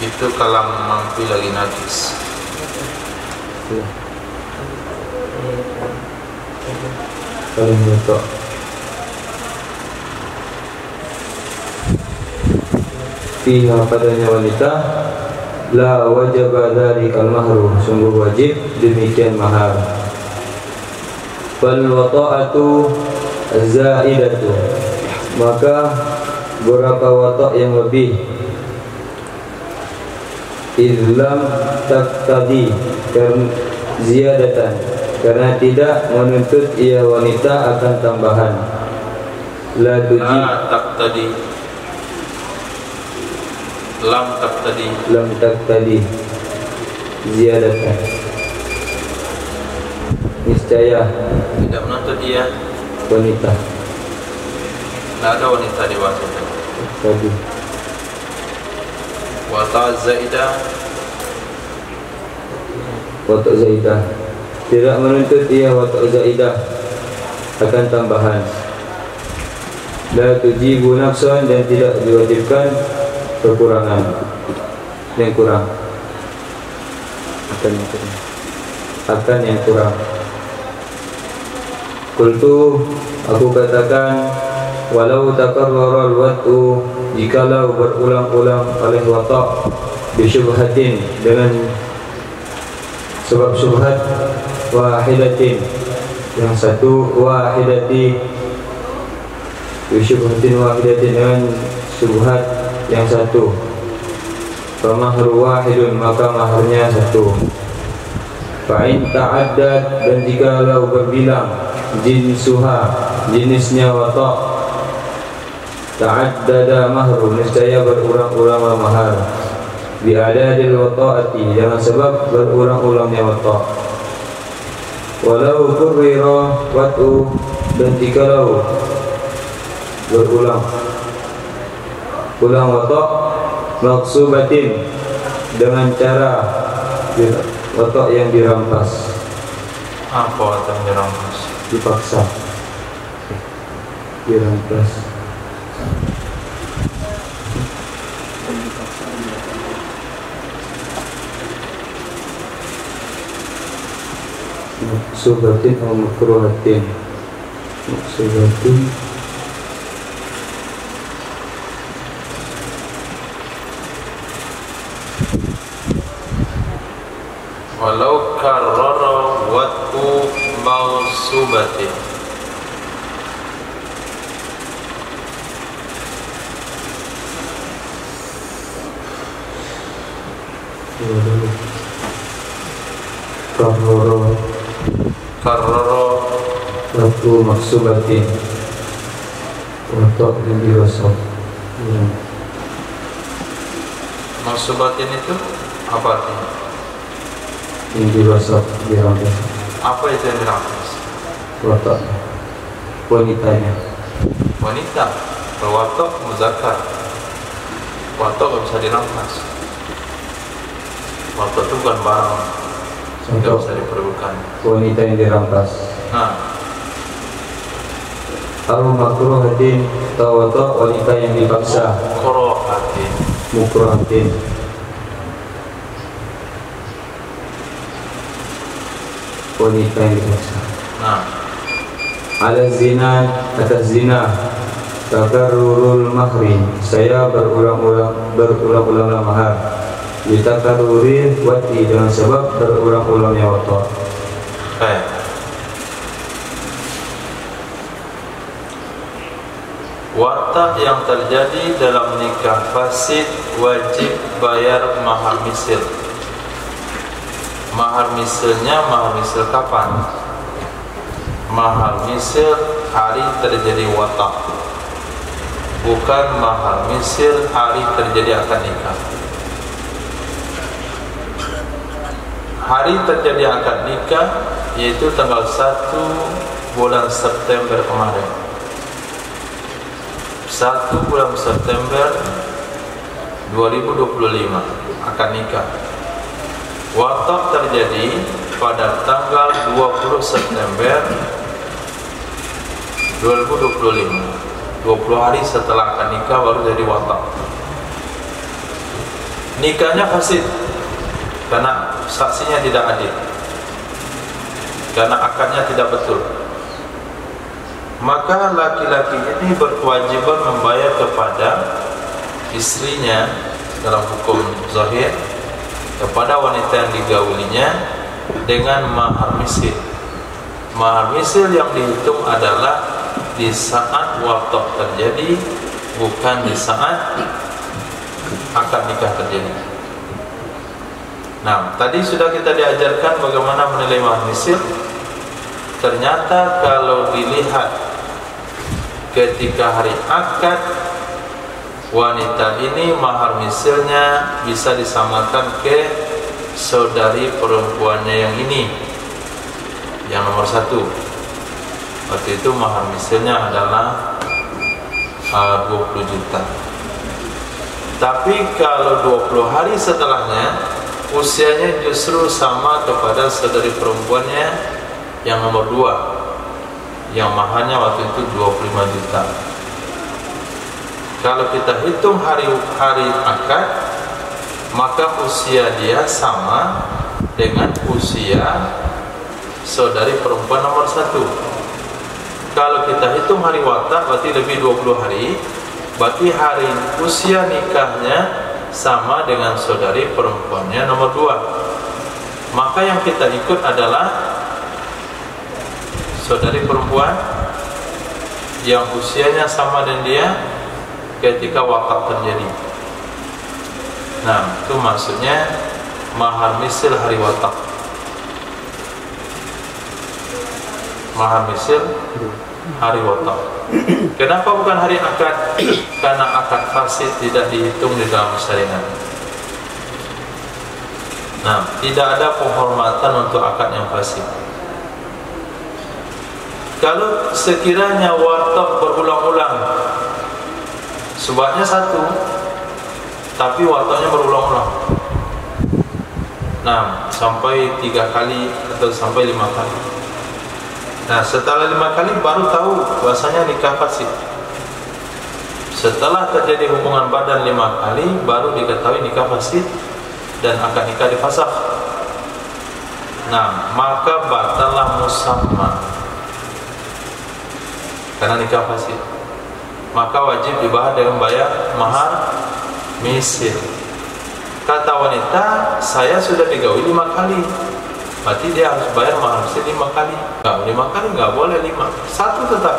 itu kalam mampu lagi najis. Kalau wata' fiha, padanya wanita, la wajaba dzalikal mahru, sungguh wajib demikian mahar. Wal wata'atu zaidatu, maka berapa watak yang lebih. Idlam taqtadi ziyadatan, karena tidak menuntut ia wanita akan tambahan. La taqtadi, lam taqtadi ziyadatan, niscaya tidak menuntut ia wanita. Tidak ada wanita dewasa Tadi wata zaidah, watak zaidah, tidak menuntut ia watak zaidah akan tambahan. La tujibu nafsan, dan tidak diwajibkan kekurangan yang kurang, akan yang kurang. Qultu, aku katakan, walau takarrara al-wat'u, jikalau berulang-ulang oleh watak bisyubhatin, dengan sebab syubhat, wahidatin, yang satu, wahidati bisyubhatin wahidatin, dengan syubhat yang satu, famahru wahidun, maka maharnya satu. Fa'in ta'addad, dan jikalau berbilang, jinsuha, jenisnya watak, ta'addada mahru, niscaya berulang-ulanglah mahar. Bi'adadil wata'ati, dengan sebab berulang-ulangnya watak. Walau kurrira wat'u, dan jikalau berulang watak, maksubatin, dengan cara watak yang dirampas. apa watak yang dirampas? Dipaksa, dirampas. Maksubatin atau makruhatin. Maksubatin walau karrara wat'u mausubatin, karrara waktu maksubatin, watak yang dirasab. mausubatin itu apa artinya? Yang dirasab, dirampas. Apa itu yang dirampas? Watak wanitanya. Wanita. Watak muzakkar, watak gak bisa dirampas. Watak itu bukan barang, tidak bisa diperlukan. Wanita yang dirampas. Nah, Al makruhatin, atau watak wanita yang dipaksa. korohatin, Mukruhatin, wanita yang dipaksa. nah, Ala zina, atas zina. Takarrurul mahri, saya berulang-ulanglah mahar. Ditakarruri wati, dengan sebab berulang-ulangnya watak. baik. Watak yang terjadi dalam nikah fasid wajib bayar mahar misil. Mahar misilnya mahar misil kapan? Mahar misil hari terjadi watak, bukan mahar misil hari terjadi akad nikah. Hari terjadi akad nikah yaitu tanggal 1 bulan September kemarin. 1 bulan September 2025 akad nikah. Watak terjadi pada tanggal 20 September 2025. 20 hari setelah akad nikah baru jadi watak. Nikahnya fasid karena saksinya tidak adil, karena akadnya tidak betul. Maka laki-laki ini berkewajiban membayar kepada istrinya dalam hukum zahir, kepada wanita yang digaulinya, dengan mahar misil. Mahar misil yang dihitung adalah di saat watak terjadi, bukan di saat akad nikah terjadi. Nah, tadi sudah kita diajarkan bagaimana menilai mahar misil. Ternyata kalau dilihat ketika hari akad, wanita ini mahar misilnya bisa disamakan ke saudari perempuannya yang ini, yang nomor 1. Waktu itu mahar misilnya adalah 20 juta. Tapi kalau 20 hari setelahnya usianya justru sama kepada saudari perempuannya yang nomor 2, yang maharnya waktu itu 25 juta. Kalau kita hitung hari akad, maka usia dia sama dengan usia saudari perempuan nomor 1. Kalau kita hitung hari watak, berarti lebih 20 hari. Berarti hari usia nikahnya sama dengan saudari perempuannya nomor 2. Maka yang kita ikut adalah saudari perempuan yang usianya sama dengan dia ketika watak terjadi. Nah, itu maksudnya mahar misil hari watak. Mahar misil hari watak. Kenapa bukan hari akad? Karena akad fasid tidak dihitung di dalam syariat. Nah, tidak ada penghormatan untuk akad yang fasid. Kalau sekiranya watak berulang-ulang, sebabnya 1, tapi wataknya berulang-ulang. Nah, sampai 3 kali atau sampai 5 kali. Nah, setelah 5 kali baru tahu bahasanya nikah fasid. Setelah terjadi hubungan badan 5 kali, baru diketahui nikah fasid dan akad nikah difasakh. Nah, maka batalah musamma karena nikah fasid. Maka wajib dibahas dengan bayar mahar misil. Kata wanita, saya sudah digauli 5 kali, berarti dia harus bayar mahar misil 5 kali. Enggak, 5 kali enggak boleh 5, 1 tetap.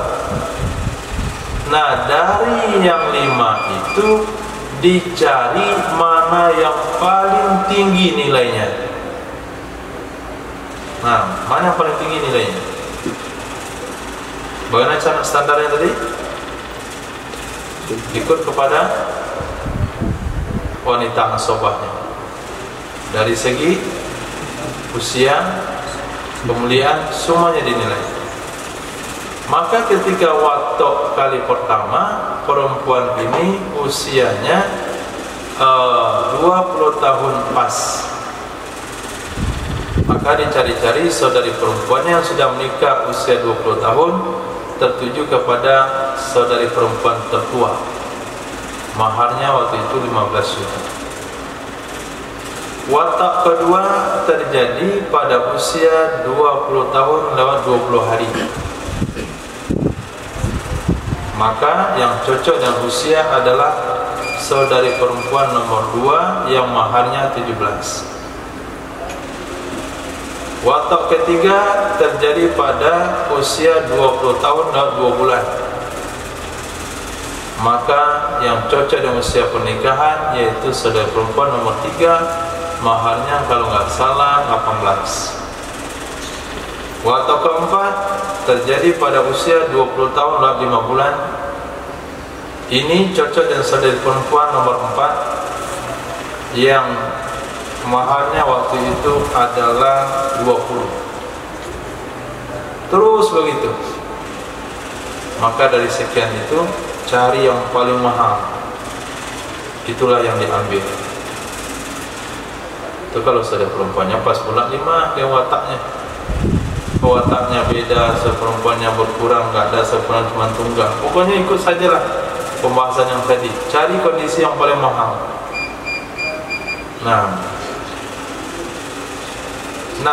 Nah, dari yang 5 itu dicari mana yang paling tinggi nilainya. Nah, mana yang paling tinggi nilainya? Bagaimana cara standarnya tadi? Ikut kepada wanita asobahnya. Dari segi usia, kemuliaan, semuanya dinilai. Maka ketika watok kali pertama, perempuan ini usianya 20 tahun pas, maka dicari-cari saudari perempuannya yang sudah menikah usia 20 tahun tertuju kepada saudari perempuan tertua. Maharnya waktu itu 15 juta. Watak kedua terjadi pada usia 20 tahun lewat 20 hari. Maka yang cocok dengan usia adalah saudari perempuan nomor 2 yang maharnya 17. Watak ketiga terjadi pada usia 20 tahun dan 2 bulan. Maka yang cocok dengan usia pernikahan yaitu saudara perempuan nomor 3, maharnya kalau nggak salah 18. Watak keempat terjadi pada usia 20 tahun dan 5 bulan. Ini cocok dengan saudara perempuan nomor 4 yang maharnya waktu itu adalah 20. Terus begitu. Maka dari sekian itu cari yang paling mahal. Itulah yang diambil. Itu kalau saudara perempuannya pas bulan 5 dia wataknya. Wataknya beda, seperempuannya berkurang, enggak ada seperempuan cuma tunggal. Pokoknya ikut sajalah pembahasan yang tadi. Cari kondisi yang paling mahal. Nah,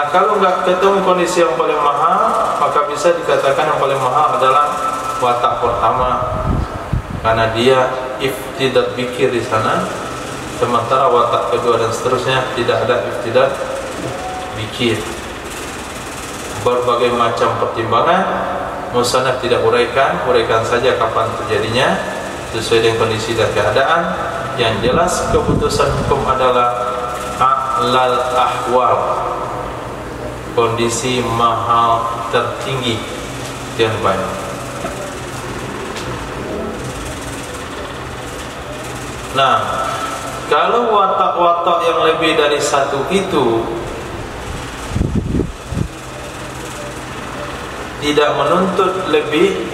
kalau nggak ketemu kondisi yang paling mahal, maka bisa dikatakan yang paling mahal adalah watak pertama, karena dia iftidat bikir di sana, sementara watak kedua dan seterusnya tidak ada iftidat bikir. Berbagai macam pertimbangan, musannaf tidak uraikan saja kapan terjadinya. sesuai dengan kondisi dan keadaan. Yang jelas keputusan hukum adalah a'lal ahwal, kondisi mahal tertinggi yang baik. Nah, kalau watak-watak yang lebih dari satu itu tidak menuntut lebih,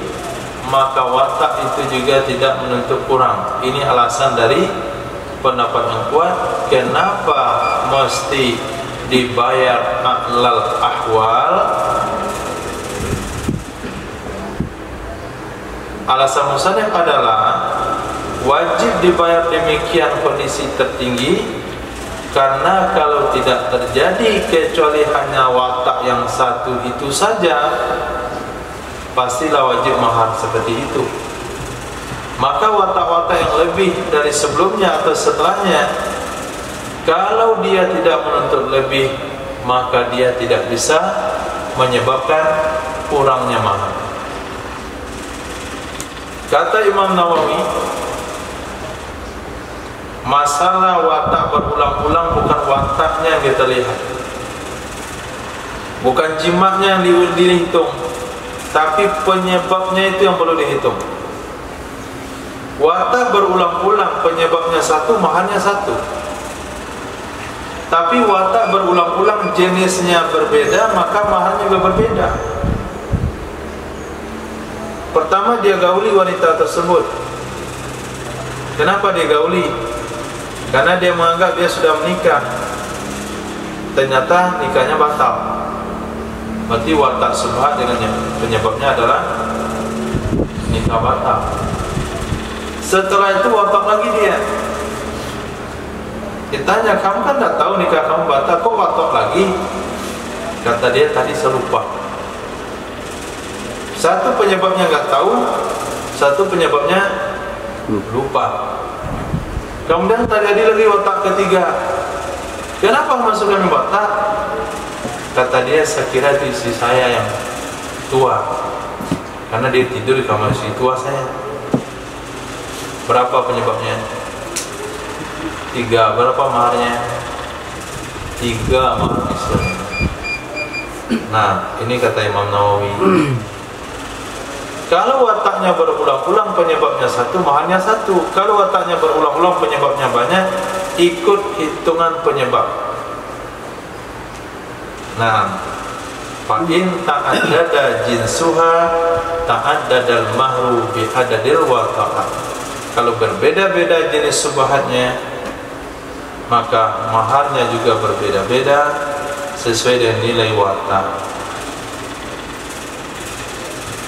maka watak itu juga tidak menuntut kurang. Ini alasan dari pendapat yang kuat kenapa mesti dibayar a'lal ahwal. Alasan musannif adalah wajib dibayar demikian kondisi tertinggi, karena kalau tidak terjadi kecuali hanya watak yang satu itu saja, pastilah wajib mahar seperti itu. Maka watak-watak yang lebih dari sebelumnya atau setelahnya, kalau dia tidak menuntut lebih, maka dia tidak bisa menyebabkan kurangnya mahar. Kata Imam Nawawi, masalah watak berulang-ulang bukan wataknya yang kita lihat, bukan jimatnya yang dihitung, tapi penyebabnya itu yang perlu dihitung. Watak berulang-ulang penyebabnya satu, maharnya satu. Tapi watak berulang-ulang jenisnya berbeda, maka maharnya juga berbeda. Pertama, dia gauli wanita tersebut. Kenapa dia gauli? Karena dia menganggap dia sudah menikah, ternyata nikahnya batal. Berarti watak subhat dengan penyebabnya adalah nikah batal. Setelah itu watak lagi dia. Ditanya, kamu kan tidak tahu nikah kamu batal, kok watak lagi? Kata dia, tadi saya lupa. Satu penyebabnya nggak tahu, satu penyebabnya lupa. Kemudian terjadi lagi watak ketiga. Kenapa masukkan watak? Kata dia, saya kira itu istri saya yang tua, karena dia tidur di kamar istri tua saya. Berapa penyebabnya? 3. Berapa maharnya? 3 mahar istri. Nah, ini kata Imam Nawawi. Kalau wataknya berulang-ulang penyebabnya satu, maharnya satu. Kalau wataknya berulang-ulang penyebabnya banyak, ikut hitungan penyebab. Nah, fa'in ta'addada jinsuha ta'addadal mahru bihadadil wata'at. Kalau berbeda-beda jenis subhatnya, maka maharnya juga berbeda-beda sesuai dengan nilai watak.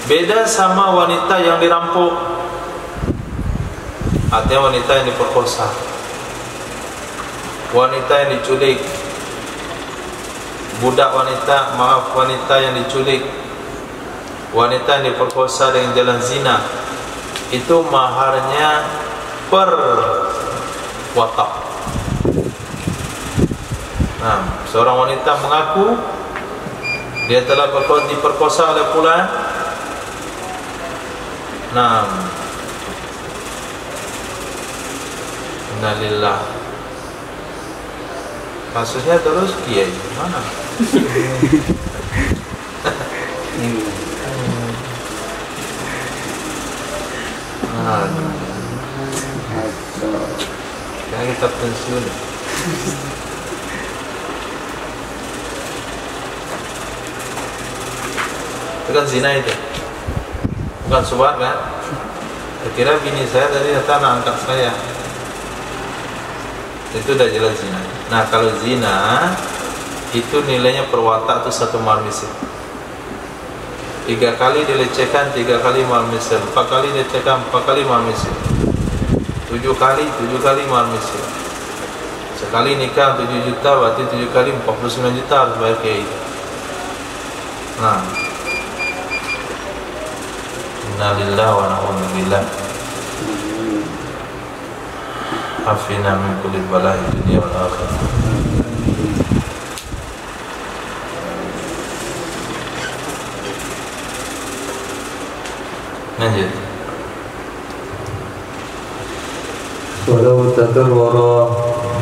Beda sama wanita yang dirampok, artinya wanita yang diperkosa, wanita yang diculik, budak wanita, wanita yang diculik, wanita yang diperkosa dengan jalan zina. Itu maharnya per watak. Nah, seorang wanita mengaku dia telah diperkosa oleh fulan. Nah, innalillah. Kasusnya terus kiai mana? Sekarang kita pensiun. Itu kan zina itu, bukan subhat kan? Kira bini saya tadi datang angkat saya, itu udah jelas zina. Nah, kalau zina itu nilainya per watak itu 1 mahar misl. 3 kali dilecehkan 3 kali mahar misl, 4 kali dilecehkan 4 kali mahar misl, 7 kali mahar misl. Sekali nikah 7 juta, berarti 7 kali 49 juta harus bayar kiai. Nah, innalillahi wa na'udzu billah. Afina min kulli bala'i dunya wal akhirah. Lanjut. takarrara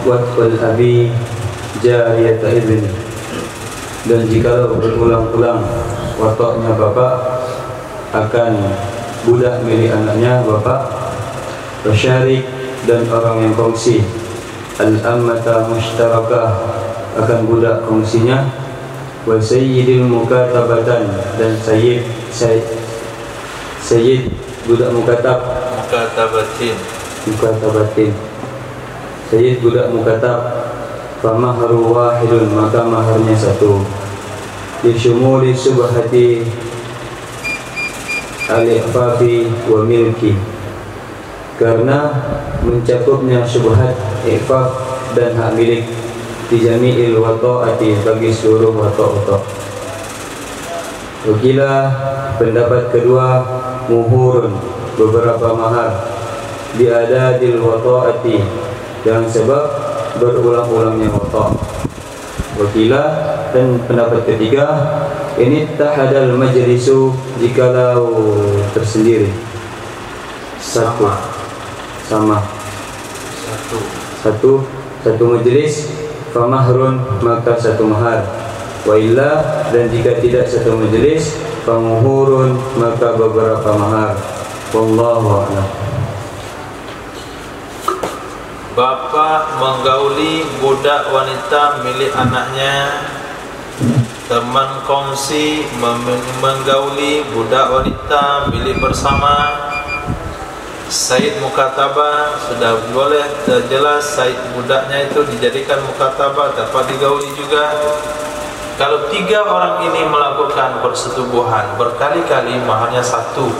watfal abi jariyata ibni, dan jika berulang-ulang watoknya bapak akan budak milik anaknya bapak, wasyarik dan orang yang kongsi, al-ammata mushtarakah akan budak kongsinya, wa sayyidil mukatabatan dan sayyid budak mukatabatin sayyid budak mukatab, fa mahru wahidun maka maharnya satu, disyumuli subhati al-ifafi wa milki, karena mencakupnya syubhat, ifaf dan hak milik, di jami'il wata'ati bagi seluruh wato'. Wakila pendapat kedua, muhurun beberapa mahar, biadadil wata'ati dengan sebab berulang-ulangnya wato'. Wakila dan pendapat ketiga, ini tahadal majlisu jikalau tersendiri sama satu majlis, famahrun maka satu mahar, wa illa dan jika tidak satu majlis, famuhurun maka beberapa mahar. Wallahu a'lam. Bapak menggauli budak wanita milik anaknya, teman kongsi menggauli budak wanita milik bersama. Said mukatabah sudah boleh jelas, said budaknya itu dijadikan mukatabah, dapat digauli juga. Kalau tiga orang ini melakukan persetubuhan berkali-kali, maharnya satu.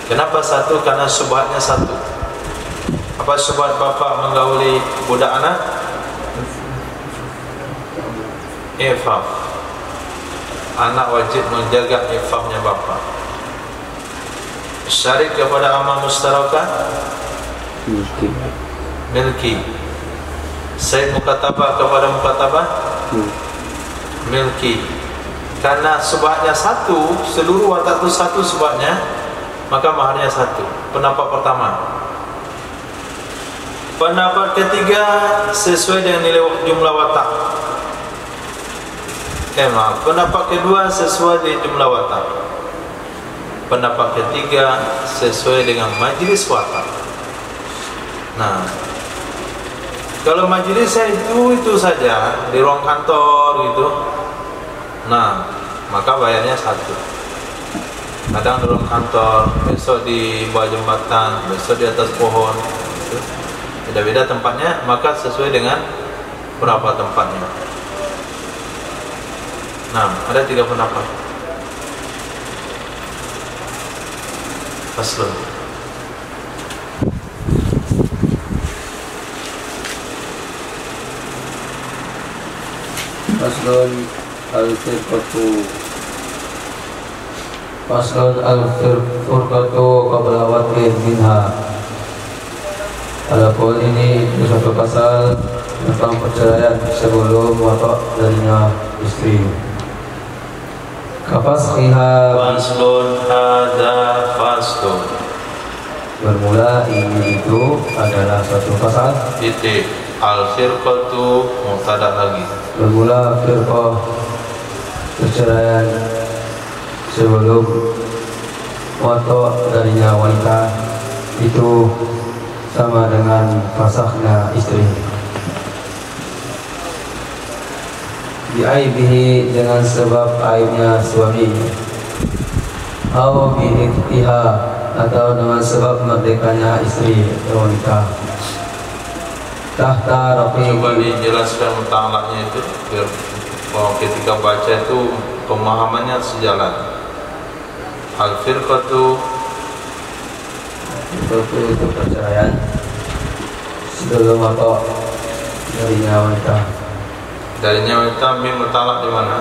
Kenapa satu? Karena syubhatnya satu. Apa syubhat bapak menggauli budak anak? Ifaf. Anak wajib menjaga ifafnya bapak. Syarik kepada amal mustarakah, milki. Said mukatabah kepada mukatabah, milki. Karena subhatnya satu, seluruh watak itu satu subhatnya, maka maharnya satu. Pendapat pertama. Pendapat ketiga sesuai dengan nilai jumlah watak. Pendapat kedua sesuai dengan jumlah watak. Pendapat ketiga sesuai dengan majlis watak. Nah, kalau majlisnya itu saja di ruang kantor gitu, nah maka bayarnya satu. Kadang di ruang kantor, besok di bawah jembatan, besok di atas pohon, gitu. Beda-beda tempatnya, maka sesuai dengan berapa tempatnya. Nah, ada tiga pendapat. Faslun. Faslun al-firqatu qabla watin minha. Adapun ini satu pasal tentang perceraian sebelum watak darinya istri. Kafashiha. Faslun hadza faslun. Bermula ini itu adalah satu pasal. Titik. Al-firqatu mubtada lagi. Bermula firqah perceraian sebelum watak darinya wanita itu sama dengan fasaknya istri. Bi'aibihi dengan sebab aibnya suami, atau bi'iktiha atau dengan sebab merdekanya istri atau wanita. Tahta rafiqi. Coba dijelaskan mutalaknya itu biar ketika baca itu pemahamannya sejalan. Al-firqatu itu perceraian sebelum watak darinya wanita. Darinya wanita mim mutalak di mana?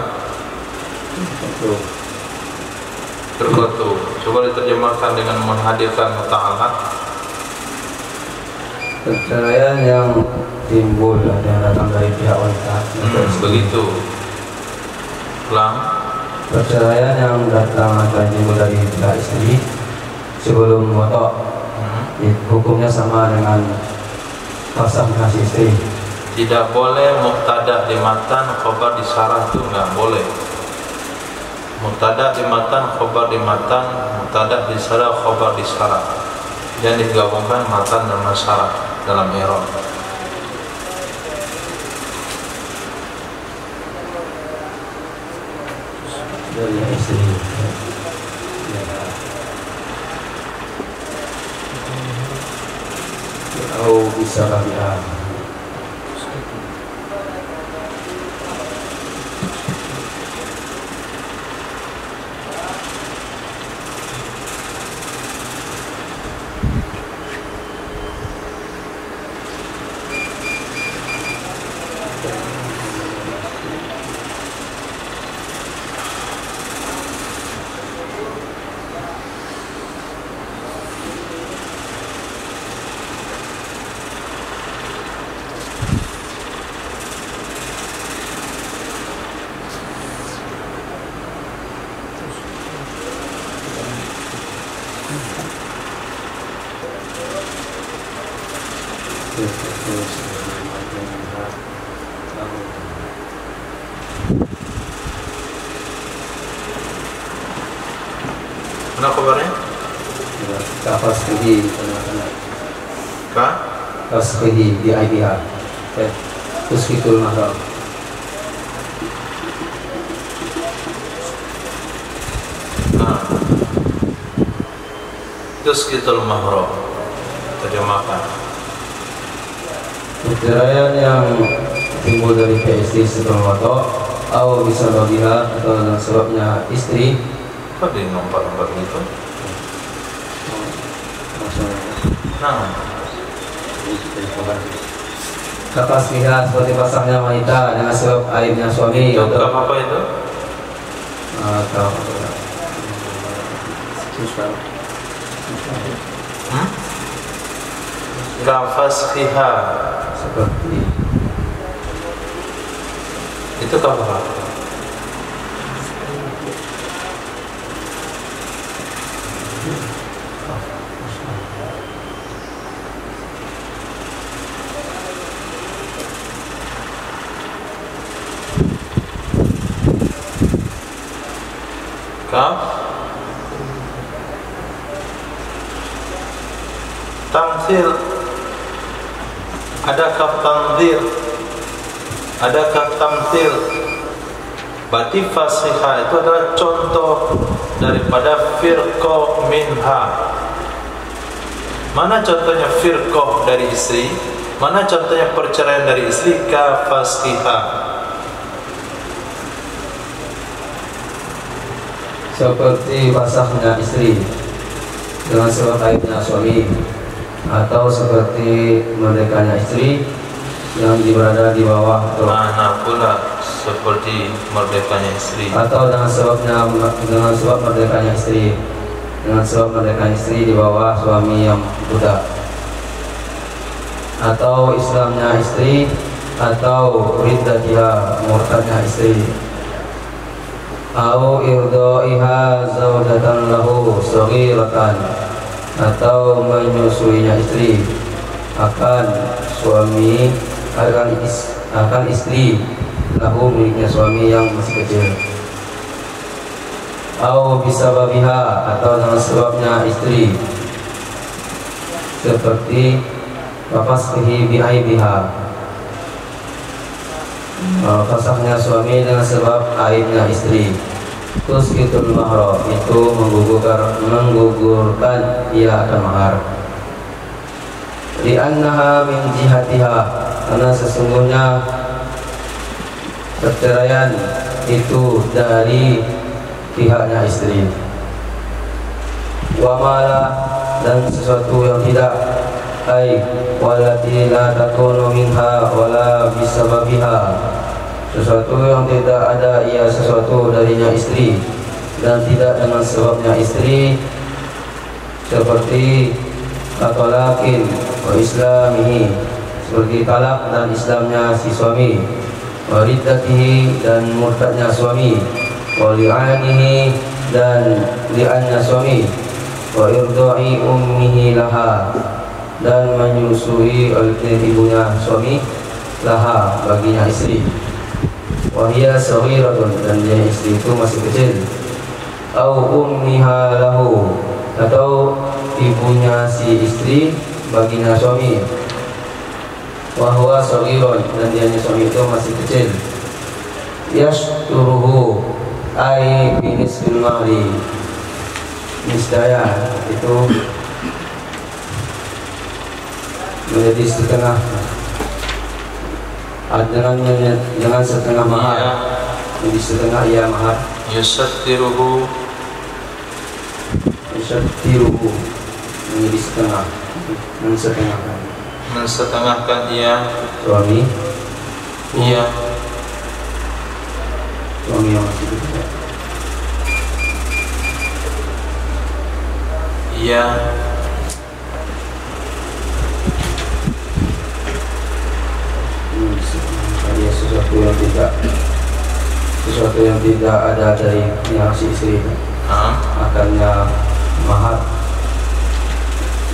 Firqatu. Coba diterjemahkan dengan menghadirkan mutalak. Perceraian yang timbul yang datang dari pihak wanita. Begitu. Ulang. Perceraian yang datang atau timbul dari pihak istri sebelum watak, hukumnya sama dengan fasahnya si istri. Tidak boleh mubtada di matan, khobar di sarah, itu nggak boleh. Mubtada di matan, khobar di matan, mubtada di sarah, khobar di sarah. Jangan digabungkan matan dan sarah dalam i'rab. Dari istri. Atau bisa kalian. Mana kabarnya? Kapas pergi tengah-tengah. Kah? Kapas pergi di IBH. Terus fitul mahram. Nah, terus kita mahram terjemahkan. Perceraian yang timbul dari PST setelah wato, atau bisa bagiha atau dengan sebabnya istri. Kok di nomor-nomor gitu? Nah, Kapas pihak seperti pasangnya wanita dengan sebab aibnya suami itu atau apa itu? Kafashiha seperti itu apa? Kaf tamthil, ada kaf tanzir, ada kaf tamthil. Berarti fasihah itu adalah contoh daripada firqah minha. Mana contohnya firqah dari istri? Mana contohnya perceraian dari istri? Kafasihah. seperti pasangnya istri dengan sebab aibnya suami, atau seperti merdekanya istri yang berada di bawah Mana pula seperti merdekanya istri, atau dengan sebab merdekanya istri, dengan sebab merdekanya istri di bawah suami yang budak, atau Islamnya istri, atau riddatiha murtadnya istri, atau irdoiha zaujatan lahu saghiratan, atau menyusuinya istri akan suami akan istri lahu miliknya suami yang masih kecil, atau bisababiha atau dengan sebabnya istri seperti wafasqihi bi'aibiha, fasaknya suami dengan sebab aibnya istri. Terus kitul mahram itu menggugurkan ia akan mahar. Li'annaha min jihatiha, karena sesungguhnya perceraian itu dari pihaknya istri. Wa mala, dan sesuatu yang tidak, ai walati la takunu minha wala bisababiha, sesuatu yang tidak ada ia sesuatu darinya istri dan tidak dengan sebabnya istri, seperti katolakin wa islamihi, seperti talak dan Islamnya si suami, wa riddatihi dan murtadnya suami, wa li'anihi dan li'annya suami, wa irda'i ummihi laha dan menyusui oleh ibunya suami laha baginya istri. Wahia saghiratun, dan dia istri itu masih kecil. Au ummiha lahu, atau ibunya si istri baginya suami. Wahwa saghirun, dan dia suami itu masih kecil. Yashturuhu ai binisbil mahri, niscaya itu menjadi setengah, dengan setengah mahar, jadi setengah ia mahar. Yusattiruhu, menjadi setengah, mensetengahkan ia suami yang masih kecil. Ia sesuatu yang tidak ada dari yang si istri, akannya mahar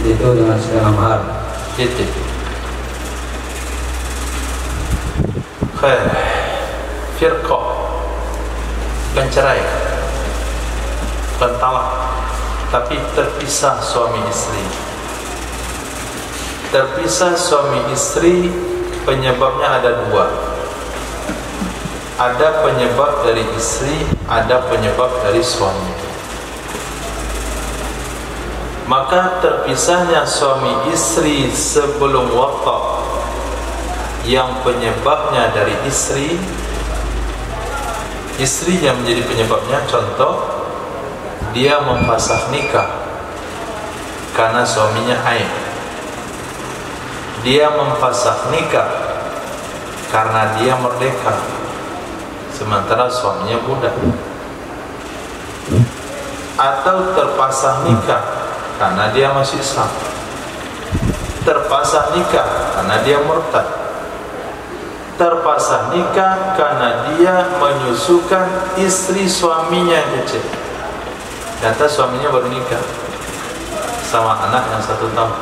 itu dengan setengah mahar. titik. Khair. Firqah, pencerai, pentalak, tapi terpisah suami istri. Terpisah suami istri, penyebabnya ada dua. Ada penyebab dari istri, ada penyebab dari suami. Maka terpisahnya suami istri sebelum waqaf, yang penyebabnya dari istri yang menjadi penyebabnya. Contoh, dia memfasakh nikah karena suaminya haid. Dia memfasakh nikah karena dia merdeka, sementara suaminya budak. Atau terpasang nikah karena dia masih Islam, terpasang nikah karena dia murtad, terpasang nikah karena dia menyusukan istri suaminya yang kecil. Ternyata suaminya baru nikah sama anak yang 1 tahun.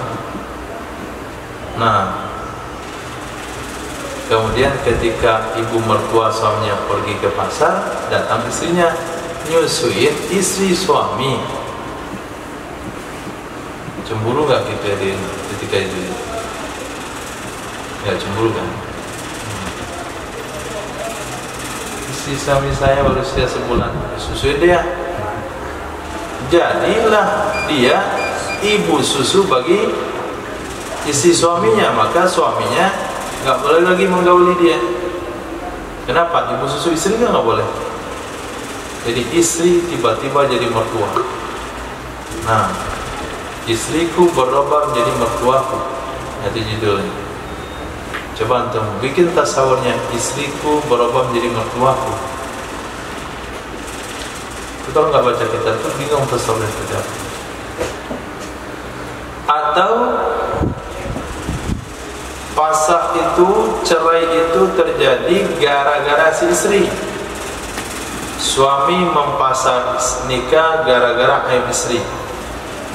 Nah, kemudian ketika ibu mertua suaminya pergi ke pasar, datang istrinya nyusuin istri suami. Cemburu gak kita di ketika itu? Ya cemburu kan? Istri suami saya baru usia sebulan, susuin dia. Jadilah dia ibu susu bagi istri suaminya, maka suaminya nggak boleh lagi menggauli dia. Kenapa? Ibu susu istri kan nggak boleh. Jadi istri tiba-tiba jadi mertua. Nah, istriku berubah menjadi mertuaku. Nanti judulnya. Coba antum bikin tasawurnya, istriku berubah menjadi mertuaku. Kalau nggak baca kitab itu bingung tasawurnya seperti apa. Atau fasakh itu, cerai itu terjadi gara-gara si istri. Suami memfasakh nikah gara-gara aib istri,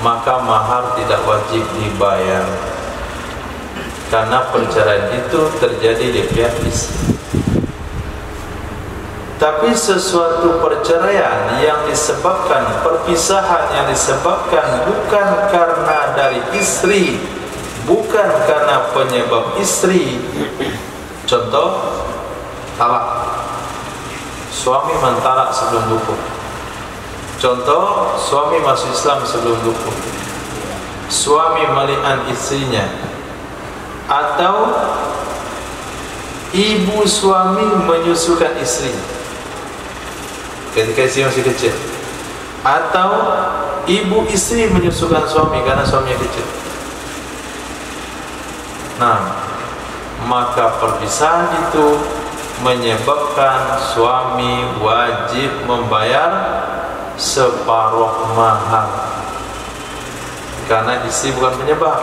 maka mahar tidak wajib dibayar, karena perceraian itu terjadi di pihak istri. Tapi sesuatu perceraian yang disebabkan, perpisahan yang disebabkan bukan karena dari istri, bukan karena penyebab istri. Contoh, talak. Suami mentalak sebelum dukung. Contoh, suami masuk Islam sebelum dukung. Suami meli'an istrinya. Atau ibu suami menyusukan istrinya ketika istri masih kecil. Atau ibu istri menyusukan suami karena suaminya kecil. Nah, maka perpisahan itu menyebabkan suami wajib membayar separuh mahar, karena istri bukan penyebab.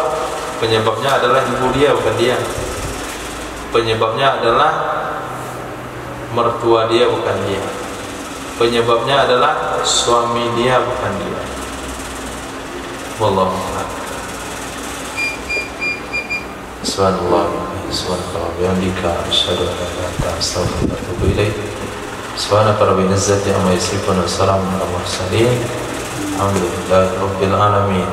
Penyebabnya adalah ibu dia, bukan dia. Penyebabnya adalah mertua dia, bukan dia. Penyebabnya adalah suami dia, bukan dia. Wallahu a'lam. Subhanallah subhanallah wa bihamdika asyhadu an la ilaha illa anta astaghfiruka wa atubu ilaik. Subhanaka rabbil izzati amma yasifun wa salamun alal mursalin. Alhamdulillahi rabbil alamin.